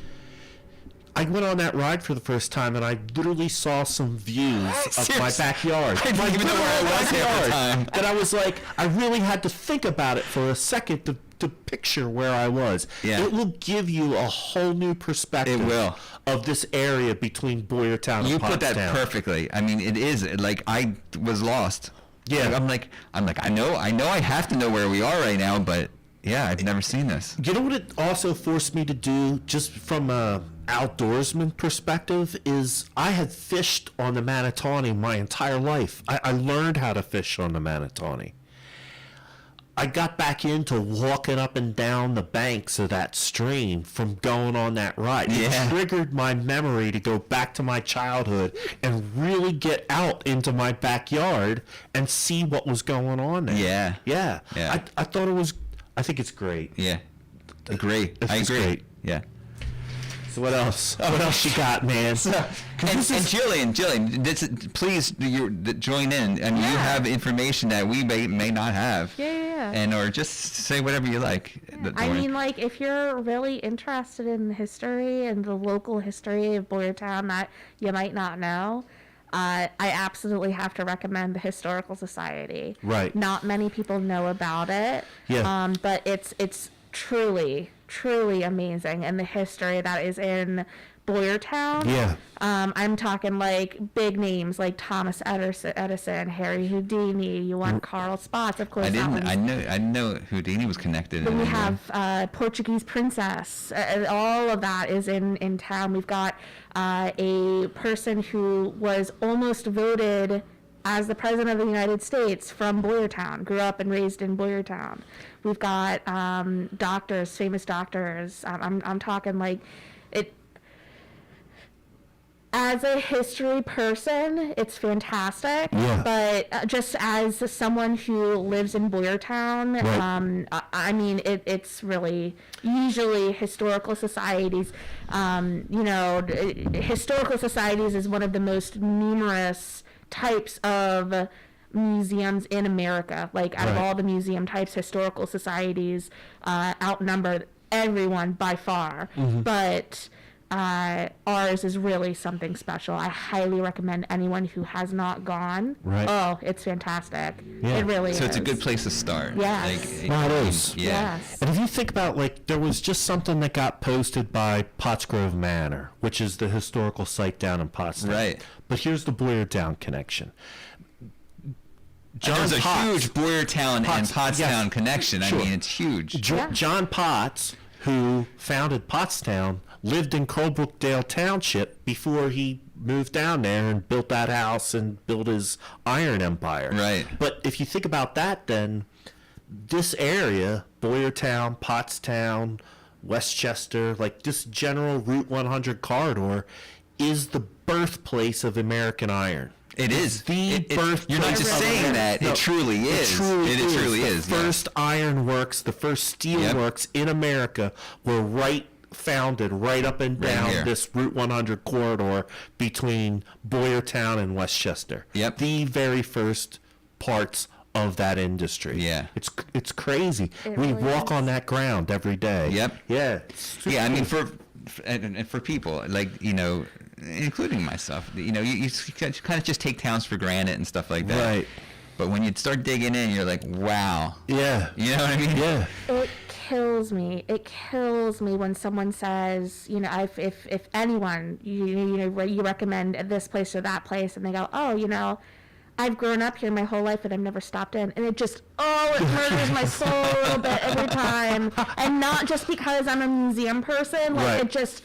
I went on that ride for the first time, and I literally saw some views of my backyard. I didn't even know where I was half the time. That I was like, I really had to think about it for a second to picture where I was. Yeah. It will give you a whole new perspective. It will. Of this area between Boyertown and Pottstown. You put that perfectly. I mean, it is like I was lost. Yeah. I'm like, I know I have to know where we are right now, but yeah, I've never seen this. You know what it also forced me to do, just from a outdoorsman perspective, is I had fished on the Manatawny my entire life. I learned how to fish on the Manatawny. I got back into walking up and down the banks of that stream from going on that ride. Yeah. It triggered my memory to go back to my childhood and really get out into my backyard and see what was going on there. Yeah. Yeah. Yeah. I think it's great. Yeah. Agree. It's I agree. great. Yeah. So what else? What else you got, man? And Jillian, please join in. I mean, you have information that we may not have. Yeah. And or just say whatever you like. Yeah. I mean, like, if you're really interested in the history and the local history of Boyertown that you might not know, I absolutely have to recommend the Historical Society. Right. Not many people know about it. Yeah. But it's truly amazing, and the history that is in Boyertown. Yeah. I'm talking like big names like Thomas Edison, Harry Houdini. You want Carl Spaatz, of course. I didn't know Houdini was connected. Then we have Portuguese princess. All of that is in town. We've got a person who was almost voted as the President of the United States from Boyertown, grew up and raised in Boyertown. We've got doctors, famous doctors. I'm talking like it. As a history person, it's fantastic. Yeah. But just as someone who lives in Boyertown, right. I mean, it's really usually historical societies. Historical societies is one of the most numerous types of museums in America. Like, out of all the museum types, historical societies outnumber everyone by far. Mm-hmm. But ours is really something special. I highly recommend anyone who has not gone. Right. Oh, it's fantastic. Yeah. It really is. So it's a good place to start. Yes. Like, No, it is. Yeah. Yes. And if you think about, like, there was just something that got posted by Pottsgrove Manor, which is the historical site down in Pottstown. Right. But here's the Boyertown connection. There's a Potts, huge Boyertown and Pottstown yes, connection. sure. I mean, it's huge. John Potts, who founded Pottstown, lived in Colebrookdale Township before he moved down there and built that house and built his iron empire. Right. But if you think about that, then this area, Boyertown, Pottstown, Westchester, like this general Route 100 corridor, is the birthplace of American iron. It is. The birthplace. You're not just saying that. No, it truly is. It truly is. The first iron works, the first steel works in America were founded right up and down this Route 100 corridor between Boyertown and Westchester. Yep. The very first parts of that industry. Yeah. It's crazy. We really walk is. on that ground every day. Yep. Yeah. Yeah, I mean, for people, like, including myself, you kind of just take towns for granted and stuff like that. Right. But when you start digging in, you're like, wow. Yeah. You know what I mean? Yeah. It kills me. It kills me when someone says, if anyone, you recommend this place or that place, and they go, oh, I've grown up here my whole life and I've never stopped in. And it just, it murders my soul a little bit every time. And not just because I'm a museum person. Like, Right. it just,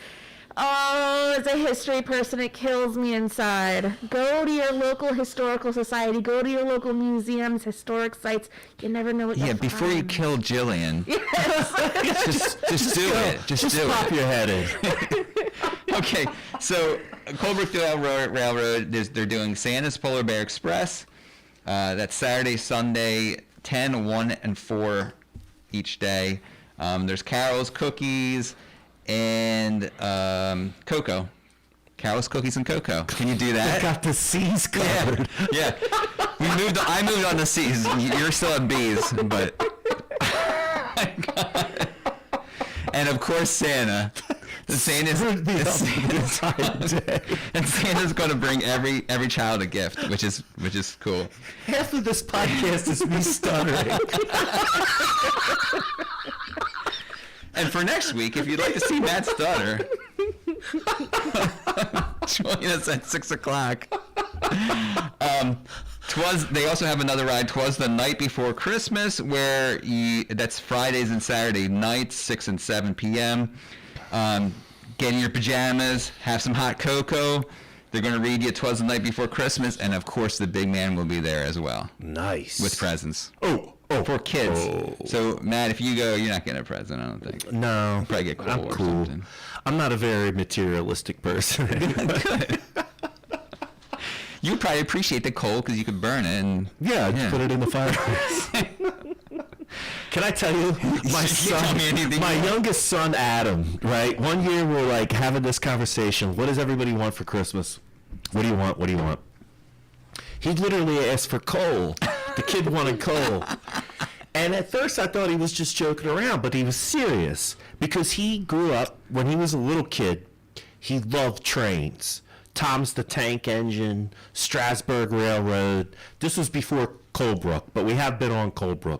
as a history person, it kills me inside. Go to your local historical society. Go to your local museums, historic sites. You never know what you'll Yeah, before you find. kill Jillian, just do it. Just do pop it. your head in. Okay, so Colebrook Railroad, they're doing Santa's Polar Bear Express. That's Saturday, Sunday, 10, 1, and 4 each day. There's carols, cookies, and cocoa. Carols, cookies, and cocoa. Can you do that? I got the C's covered. Yeah. I moved on to C's. You're still at B's, but. And of course, Santa. Santa's going to bring every child a gift, which is cool. Half of this podcast is me stuttering. And for next week, if you'd like to see Matt stutter, join us at 6:00. They also have another ride. 'Twas the Night Before Christmas, where that's Fridays and Saturday nights, 6 and 7 p.m. Get in your pajamas, have some hot cocoa. They're going to read you 'Twas the Night Before Christmas, and of course the big man will be there as well. Nice. With presents. Oh. For kids. Oh. So, Matt, if you go, you're not getting a present, I don't think. No. You'll probably get coal I'm or cool. something. I'm not a very materialistic person. Good. You would probably appreciate the coal because you could burn it. And, Yeah, I'd put it in the fireplace. Can I tell you, my youngest son, Adam, right? One year we're like having this conversation. What does everybody want for Christmas? What do you want? What do you want? He literally asked for coal. The kid wanted coal. And at first I thought he was just joking around, but he was serious. Because he grew up, when he was a little kid, he loved trains. Tom's the Tank Engine, Strasburg Railroad. This was before Colebrook, but we have been on Colebrook.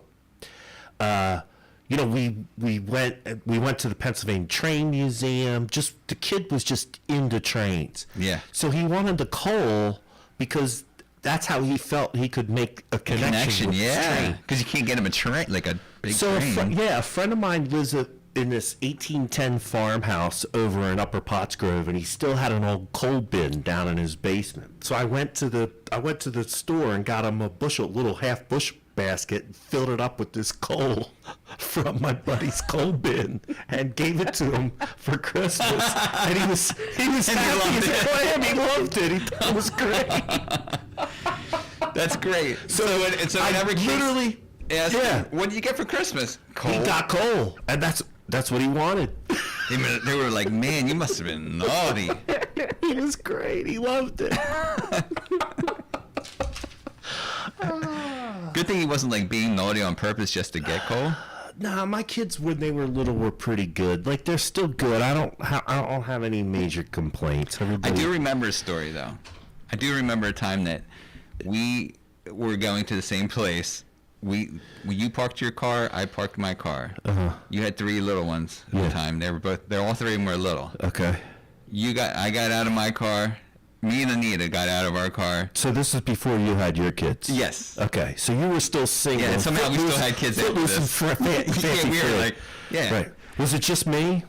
We went to the Pennsylvania Train Museum. Just the kid was just into trains. Yeah. So he wanted the coal because that's how he felt he could make a connection with the train. Because you can't get him a train, like a big So train. a friend of mine lives in this 1810 farmhouse over in Upper Pottsgrove, and he still had an old coal bin down in his basement. So I went to the store and got him a little half bush basket, and filled it up with this coal from my buddy's coal bin, and gave it to him for Christmas. And he was happy as a clam. He loved it. He thought it was great. That's great. So whenever I kids literally ask, what do you get for Christmas? Coal. He got coal, and that's what he wanted. They were like, man, you must have been naughty. He was great. He loved it. Good thing he wasn't like being naughty on purpose just to get coal. Nah, my kids when they were little were pretty good. Like they're still good. I don't have any major complaints. I do remember a story though. I do remember a time that we were going to the same place. You parked your car, I parked my car. You had 3 little ones at the time. They're all 3 of them were little. Okay. I got out of my car. Me and Anita got out of our car. So this is before you had your kids? Yes. Okay. So you were still single. Yeah, and somehow we still had kids after this. Yeah, we were like, yeah. Right. Was it just me?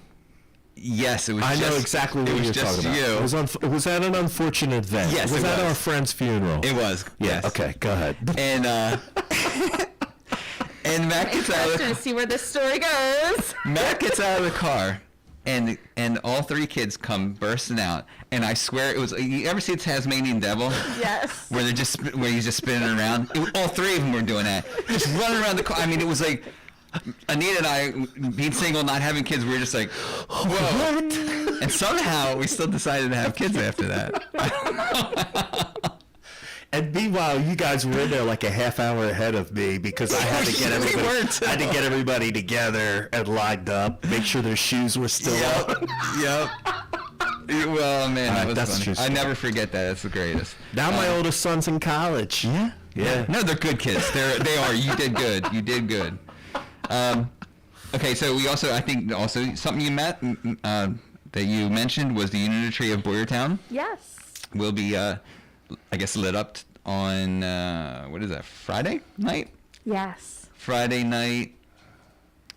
Yes, it was. I know exactly what you're talking about. Was that an unfortunate event? Yes, was it that was. our friend's funeral? It was. Yeah. Yes. Okay. Go ahead. And and Matt gets out of the car. See where this story goes. Matt gets out of the car, and all 3 kids come bursting out, and I swear it was. You ever see Tasmanian Devil? Yes. Where he's just spinning around. All 3 of them were doing that, just running around the car. I mean, it was like. Anita and I, being single, not having kids, we were just like, whoa. And somehow we still decided to have kids after that. And meanwhile, you guys were in there like a half hour ahead of me because I had to get everybody together and lined up, make sure their shoes were still up. Yep. Well, man, that was funny. true. I never forget that. It's the greatest. Now my oldest son's in college. Yeah. No, they're good kids. They are. You did good. You did good. Okay, so we also, I think, something you met that you mentioned was the Unity of Boyertown. Yes. Will be, I guess, lit up on what is that? Friday night. Yes. Friday night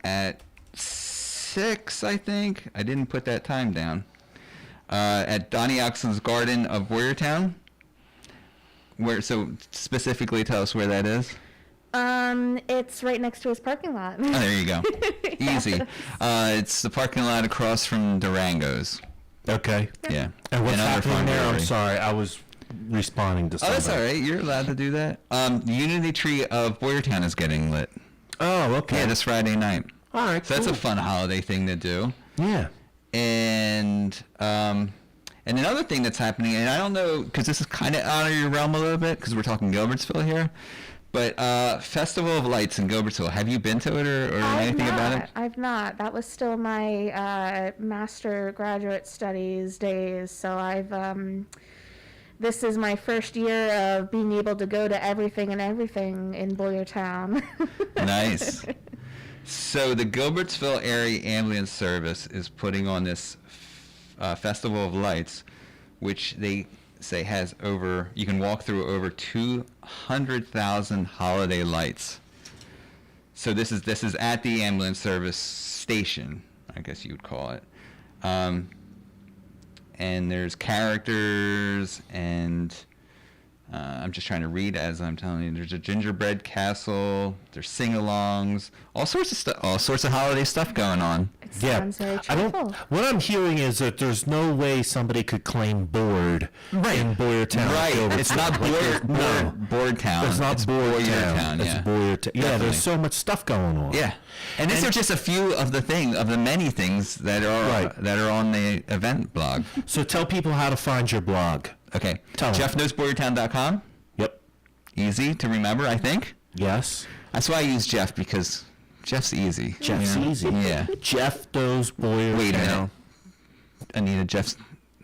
at 6, I think. I didn't put that time down. At Donnie Oxon's Garden of Boyertown. So specifically, tell us where that is. It's right next to his parking lot. Oh, there you go. Easy. It's the parking lot across from Durango's. Okay. Yeah. And what's other happening farm there? I'm delivery. sorry, I was responding to Oh, something. that's all right. You're allowed to do that. The Unity Tree of Boyertown is getting lit. Oh, okay. Yeah, this Friday night. All right. So that's a cool. fun holiday thing to do. Yeah. And another thing that's happening, and I don't know, because this is kind of out of your realm a little bit, because we're talking Gilbertsville here, but Festival of Lights in Gilbertsville. Have you been to it or anything about it? I've not. That was still my master graduate studies days. So this is my first year of being able to go to everything and everything in Boyertown. Nice. So the Gilbertsville Area Ambulance Service is putting on this Festival of Lights, which they say has you can walk through over 200,000 holiday lights. So this is at the ambulance service station, I guess you would call it. And there's characters, and I'm just trying to read as I'm telling you. There's a gingerbread castle. There's sing-alongs, all sorts of stuff, all sorts of holiday stuff going on. It sounds very I don't. cheerful. What I'm hearing is that there's no way somebody could claim board Right. in Boyertown. Right. Gilbertsville. It's not Boyertown. It's not Boyertown. It's Yeah. Boyertown. Yeah, Definitely. there's so much stuff going on. Yeah. And these are just a few of the many things that are on the event blog. So tell people how to find your blog. Okay. Tell 'em. JeffKnowsBoyertown.com. Yep. Easy to remember, I think. Yes. That's why I use Jeff, because Jeff's easy. Jeff's you know? easy. Yeah. Jeff knows Boyertown. Wait a minute. Anita, Jeff's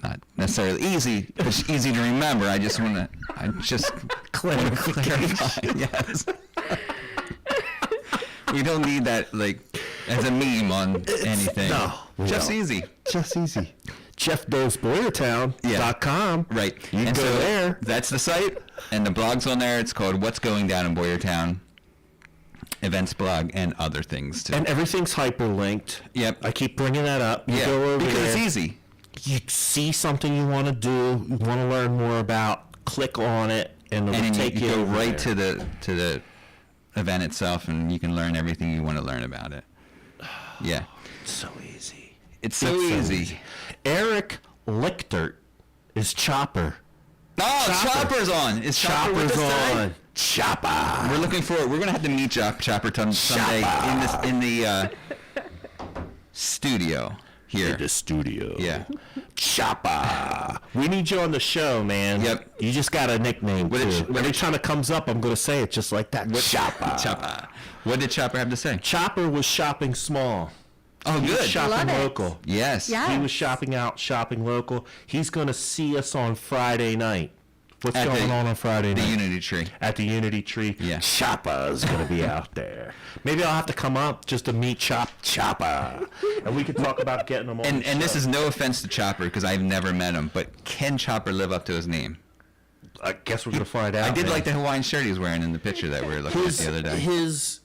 not necessarily easy, but it's easy to remember. I just want to clarify. Yes. We don't need that, like, as a meme on anything. No, we Jeff's don't. easy. Jeff's easy. JeffKnowsBoyertown.com. Right. You can and go so there. That's the site, and the blog's on there. It's called What's Going Down in Boyertown, events blog, and other things, too. And everything's hyperlinked. Yep. I keep bringing that up. You Yeah, go over because there. it's easy. You see something you want to do, you want to learn more about, click on it, and it'll And then take you go over right there. to the event itself, and you can learn everything you want to learn about it. Yeah. So easy. It's so easy. Eric Lichtert is Chopper. Oh, Chopper. Chopper's on. Is Chopper with Chopper's us today? on. Chopper. We're looking forward. We're gonna have to meet Chopper someday Chopper. in the studio here. In the studio. Yeah. Chopper. We need you on the show, man. Yep. You just got a nickname, What did too. Ch- what Every did Ch- time it comes up, I'm going to say it just like that. Chopper. Chopper. What did Chopper have to say? Chopper was shopping small. Oh, He was good. shopping Love it. local. Yes. Yeah. He was shopping out, shopping local. He's going to see us on Friday night. What's At going the- on Friday The night? Unity Tree. At the Unity Tree. Yeah. Chopper's going to be out there. Maybe I'll have to come up just to meet Chopper. And we can talk about getting him on And the this show. is no offense to Chopper, because I've never met him, but can Chopper live up to his name? I guess we're going to find out. I did man. like the Hawaiian shirt he was wearing in the picture that we were looking at the other day. His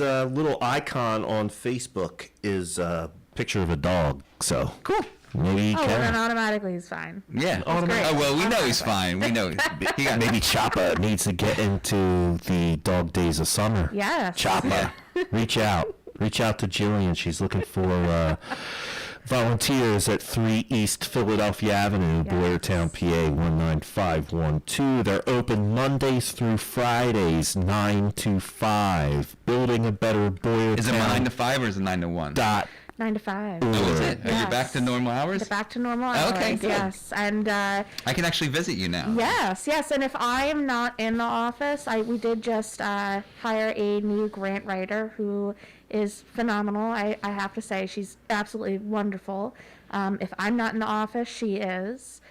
little icon on Facebook is a picture of a dog. So Cool. maybe he Oh, well, then can. automatically he's fine. Yeah. great. Oh, well, we know he's fine. We know he got Maybe Chopper needs to get into the dog days of summer. Yes. Chopper, reach out. Reach out to Jillian. She's looking for volunteers at 3 East Philadelphia Avenue, Yes. Boyertown, PA 19512. They're open Mondays through Fridays, 9 to 5. Building a Better Boyertown. Is it 9 to 5 or is it 9 to 1? 9 to 5. Oh, is it? Are you Yes. back to normal hours? Back to normal hours. Okay, good. Yes. And I can actually visit you now. yes. And if I am not in the office, we did just hire a new grant writer who is phenomenal. I have to say, she's absolutely wonderful. If I'm not in the office, she is.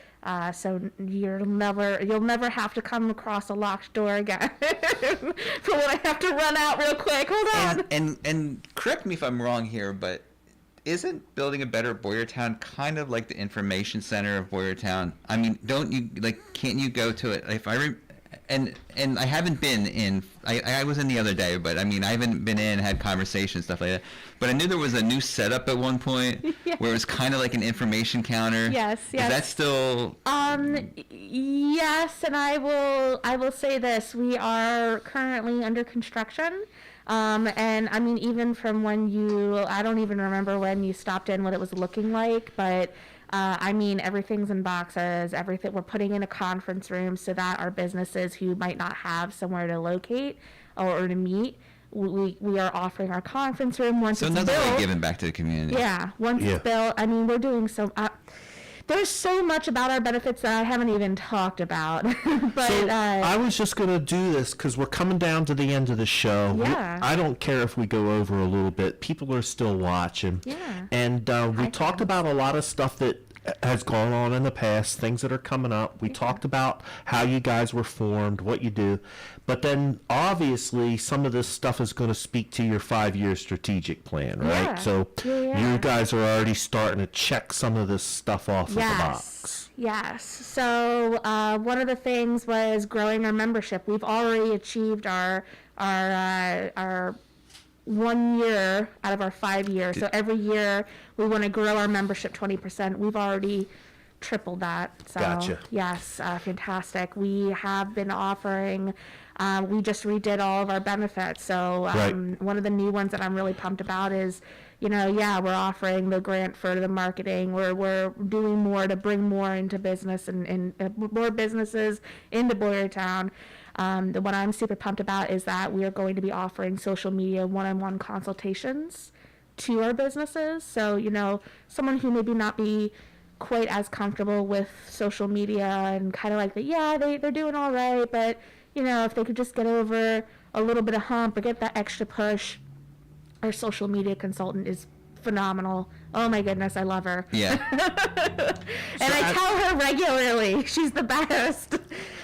So you'll never have to come across a locked door again for when I have to run out real quick. Hold on. And correct me if I'm wrong here, but isn't Building a Better Boyertown kind of like the information center of Boyertown? I mean, can't you go to it? If and I haven't been in, I was in the other day, but I mean, I haven't been in, had conversations, stuff like that. But I knew there was a new setup at one point Yes. where it was kind of like an information counter. Yes. Is that still? Yes, and I will say this: we are currently under construction. And I mean, even from when I don't even remember when you stopped in, what it was looking like, but I mean, everything's in boxes. Everything we're putting in a conference room so that our businesses who might not have somewhere to locate or to meet, we are offering our conference room once So it's another way built. of giving back to the community. Yeah, once Yeah. it's built. I mean, we're doing so. There's so much about our benefits that I haven't even talked about. But So I was just going to do this because we're coming down to the end of the show. Yeah. I don't care if we go over a little bit. People are still watching. Yeah. And we talked about a lot of stuff that has gone on in the past, things that are coming up. We talked about how you guys were formed, what you do. But then obviously some of this stuff is going to speak to your 5-year strategic plan, right? Yeah. So Yeah. you guys are already starting to check some of this stuff off of the box. Yes. So one of the things was growing our membership. We've already achieved our 1 year out of our 5 years. So every year we want to grow our membership 20%. We've already tripled that. So Gotcha. yes, fantastic. We have been offering. We just redid all of our benefits. So Right. one of the new ones that I'm really pumped about is, we're offering the grant for the marketing. We're doing more to bring more into business and more businesses into Boyertown. The one I'm super pumped about is that we are going to be offering social media one-on-one consultations to our businesses. So, someone who maybe not be quite as comfortable with social media and kind of like they're doing all right, but, if they could just get over a little bit of hump or get that extra push, our social media consultant is phenomenal. Oh my goodness, I love her. Yeah. And I tell her regularly, she's the best.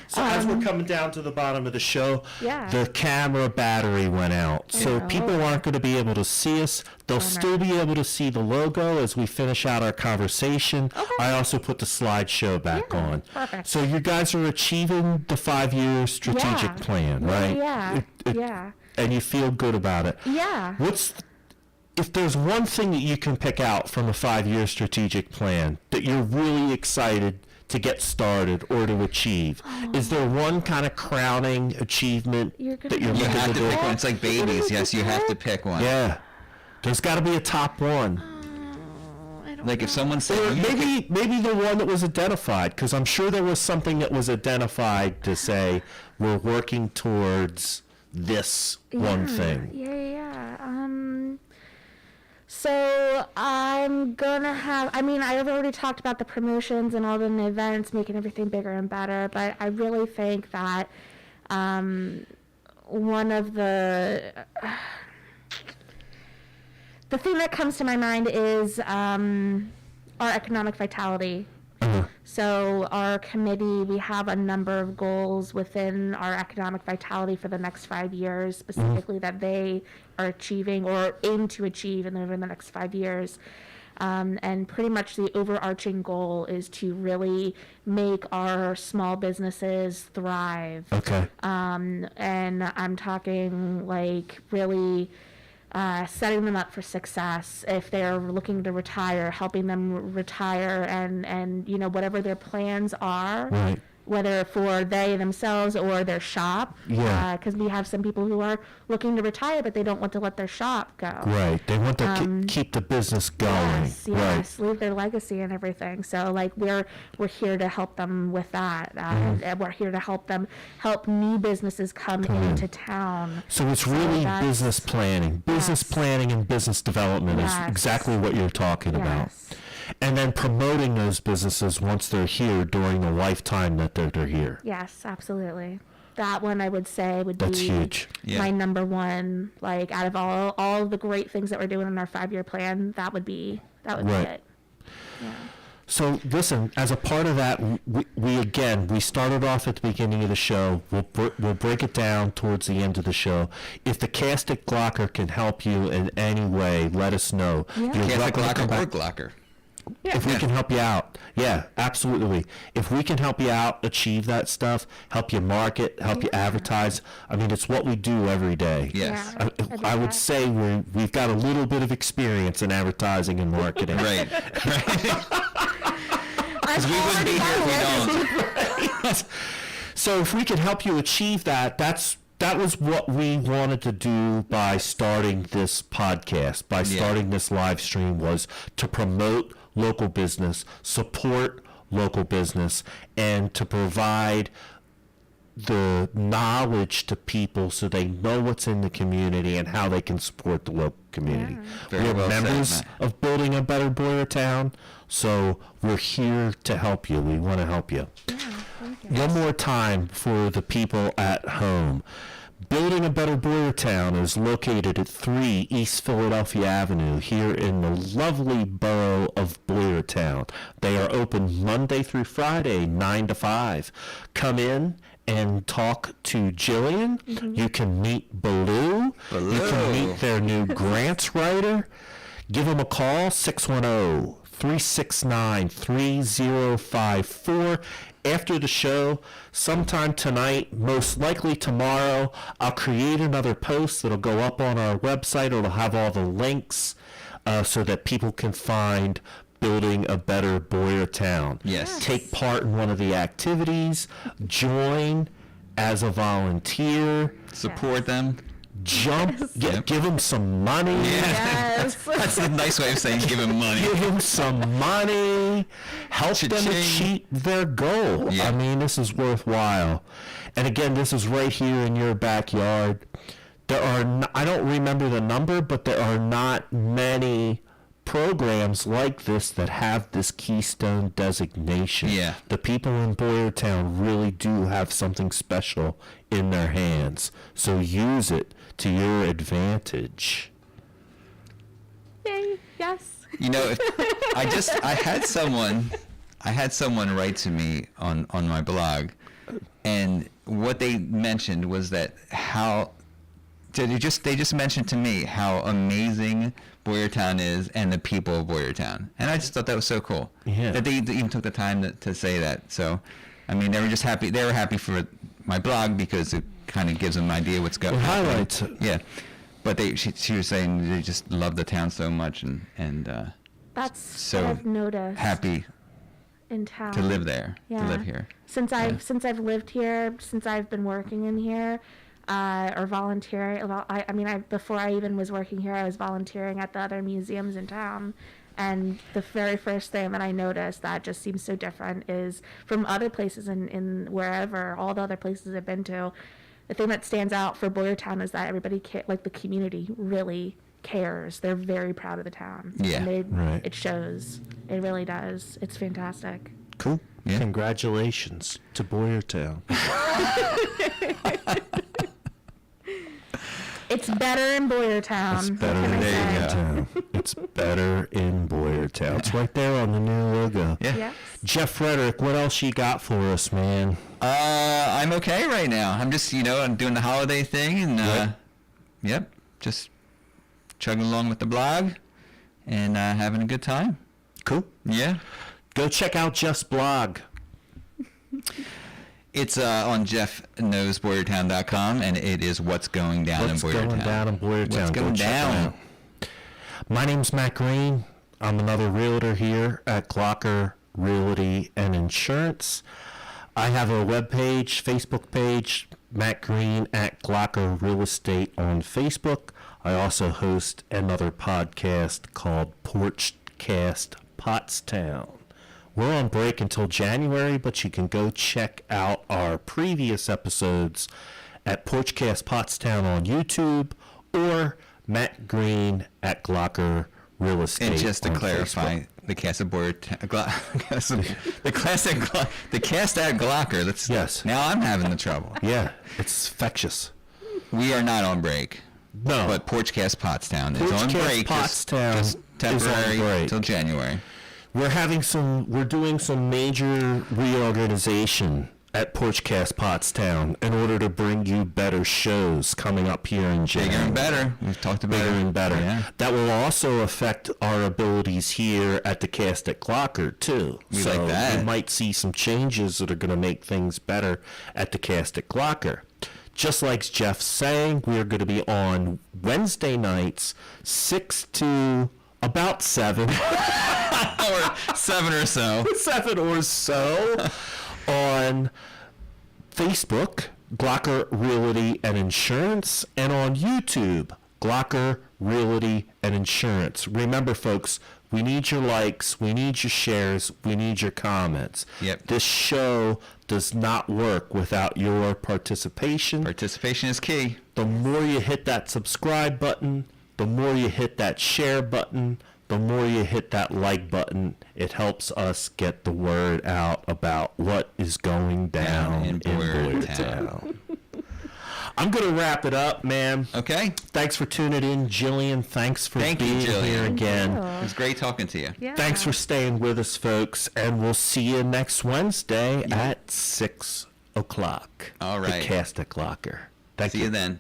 So as we're coming down to the bottom of the show, Yeah. the camera battery went out. So know. people aren't going to be able to see us. They'll still be able to see the logo as we finish out our conversation. Okay. I also put the slideshow back Yeah, on. perfect. So you guys are achieving the 5-year strategic Yeah. plan, right? Yeah, It- yeah. And you feel good about it. Yeah. If there's one thing that you can pick out from a 5-year strategic plan that you're really excited to get started or to achieve, is there one kind of crowning achievement You're gonna that you're be- You looking have to to do? pick one. It's like babies. Yes, you have to pick one. Yeah, there's got to be a top one. I don't Like if someone Or said, you pick- maybe the one that was identified, because I'm sure there was something that was identified to say we're working towards this one thing. Yeah. So I'm gonna I've already talked about the promotions and all the events, making everything bigger and better, but I really think that one of the thing that comes to my mind is our economic vitality. So our committee, we have a number of goals within our economic vitality for the next 5 years, specifically that they are achieving or aim to achieve over the next 5 years. And pretty much the overarching goal is to really make our small businesses thrive. Okay. And I'm talking like really setting them up for success. If they're looking to retire, helping them retire and whatever their plans are, Right. whether for they themselves or their shop. Yeah. Because we have some people who are looking to retire, but they don't want to let their shop go. Right. They want to keep the business going. Yes, leave their legacy and everything. So like we're here to help them with that. And we're here to help new businesses come into town. So it's really that's- business planning. Business Yes. planning and business development Yes. is exactly what you're talking about. Yes. And then promoting those businesses once they're here during the lifetime that they're here. Yes, absolutely. That one I would say would That's be huge. Yeah. my number one. Like out of all the great things that we're doing in our 5-year plan, that would be Right. it. Yeah. So listen, as a part of that, we started off at the beginning of the show. We'll break it down towards the end of the show. If the cast at Glocker can help you in any way, let us know. Yeah. You're Catholic welcome to Glocker come or back. Glocker. If we can help you out, yeah, absolutely. If we can help you out, achieve that stuff, help you market, help you advertise. I mean, it's what we do every day. Yes. Yeah. I would say we've got a little bit of experience in advertising and marketing. Right. Because we wouldn't be here if we don't. So if we can help you achieve that, that's that was what we wanted to do by starting this podcast, by starting this live stream, was to promote local business, support local business, and to provide the knowledge to people so they know what's in the community and how they can support the local community. Very We're well said, members Matt. of Building a Better Boyertown, so we're here to help you. We want to help you. One more time for the people at home. Building a Better Boyertown is located at 3 East Philadelphia Avenue here in the lovely borough of Boyertown. They are open Monday through Friday, 9 to 5. Come in and talk to Jillian. You can meet Baloo. You can meet their new grants writer. Give them a call, 610-369-3054. After the show, sometime tonight, most likely tomorrow, I'll create another post that'll go up on our website. It'll have all the links so that people can find Building a Better Boyertown. Yes. Take part in one of the activities. Join as a volunteer. Support them. Jump. Yep. Give them some money. Yes. That's a nice way of saying give him money. Give them some money. Help them Cha-ching. achieve their goal. Yeah. I mean, this is worthwhile. And again, this is right here in your backyard. There are, I don't remember the number, but there are not many programs like this that have this Keystone designation. Yeah. The people in Boyertown really do have something special in their hands. So use it to your advantage. Yay. Yes. You know, if I had someone write to me on my blog, and what they mentioned was that they just mentioned to me how amazing Boyertown is and the people of Boyertown, and I just thought that was so cool. Yeah. That they even took the time to say that. So, I mean, they were just happy. They were happy for my blog because it kind of gives them an idea what's going It on. highlights it. Yeah, but she was saying they just love the town so much and That's So what I've noticed happy in town. to live there, to Yeah. live here. Since I've lived here, since I've been working in here, or volunteering. Before I even was working here, I was volunteering at the other museums in town. And the very first thing that I noticed that just seems so different is from other places in wherever, all the other places I've been to, the thing that stands out for Boyertown is that everybody, the community really cares. They're very proud of the town. Yeah. And Right. it shows. It really does. It's fantastic. Cool. Yeah. Congratulations to Boyertown. It's better in Boyertown. It's better what in can I say? Boyertown. It's better in Boyertown. It's right there on the new logo. Yeah. Yes. Jeff Frederick, what else you got for us, man? I'm okay right now. I'm just, I'm doing the holiday thing and, Yep. yep, just chugging along with the blog and having a good time. Cool. Yeah. Go check out Jeff's blog. It's on jeffknowsboyertown.com, and it is what's going down What's in Boyertown. going down in Boyertown? What's Go going check it down? out. My name's Matt Green. I'm another realtor here at Glocker Realty and Insurance. I have a webpage, Facebook page, Matt Green at Glocker Real Estate on Facebook. I also host another podcast called Porchcast Pottstown. We're on break until January, but you can go check out our previous episodes at Porchcast Pottstown on YouTube or Matt Green at Glocker Real Estate. And just to on clarify, Facebook. the cast of Boyertown, the cast at Glocker. That's Yes. Now I'm having the trouble. Yeah, it's infectious. We are not on break. No. But Porchcast Pottstown is on Porchcast break. Pottstown just is on temporary break. until January. We're doing some major reorganization at Porchcast Pottstown in order to bring you better shows coming up here in January. Bigger and better. We've talked about Bigger it. and better. Yeah. That will also affect our abilities here at the cast at Glocker too. We so like that. we might see some changes that are going to make things better at the cast at Glocker. Just like Jeff's saying, we are going to be on Wednesday nights, 6 to about 7. Or 7 or so. 7 or so on Facebook, Glocker Realty and Insurance, and on YouTube, Glocker Realty and Insurance. Remember, folks, we need your likes, we need your shares, we need your comments. Yep. This show does not work without your participation. Participation is key. The more you hit that subscribe button, the more you hit that share button, the more you hit that like button, it helps us get the word out about what is going down in Boyertown. I'm going to wrap it up, man. Okay. Thanks for tuning in, Jillian. Thanks for Thank you, being Jillian. here again. It was great talking to you. Yeah. Thanks for staying with us, folks, and we'll see you next Wednesday at 6 o'clock. All right. The Cast at Glocker. Thank See you then.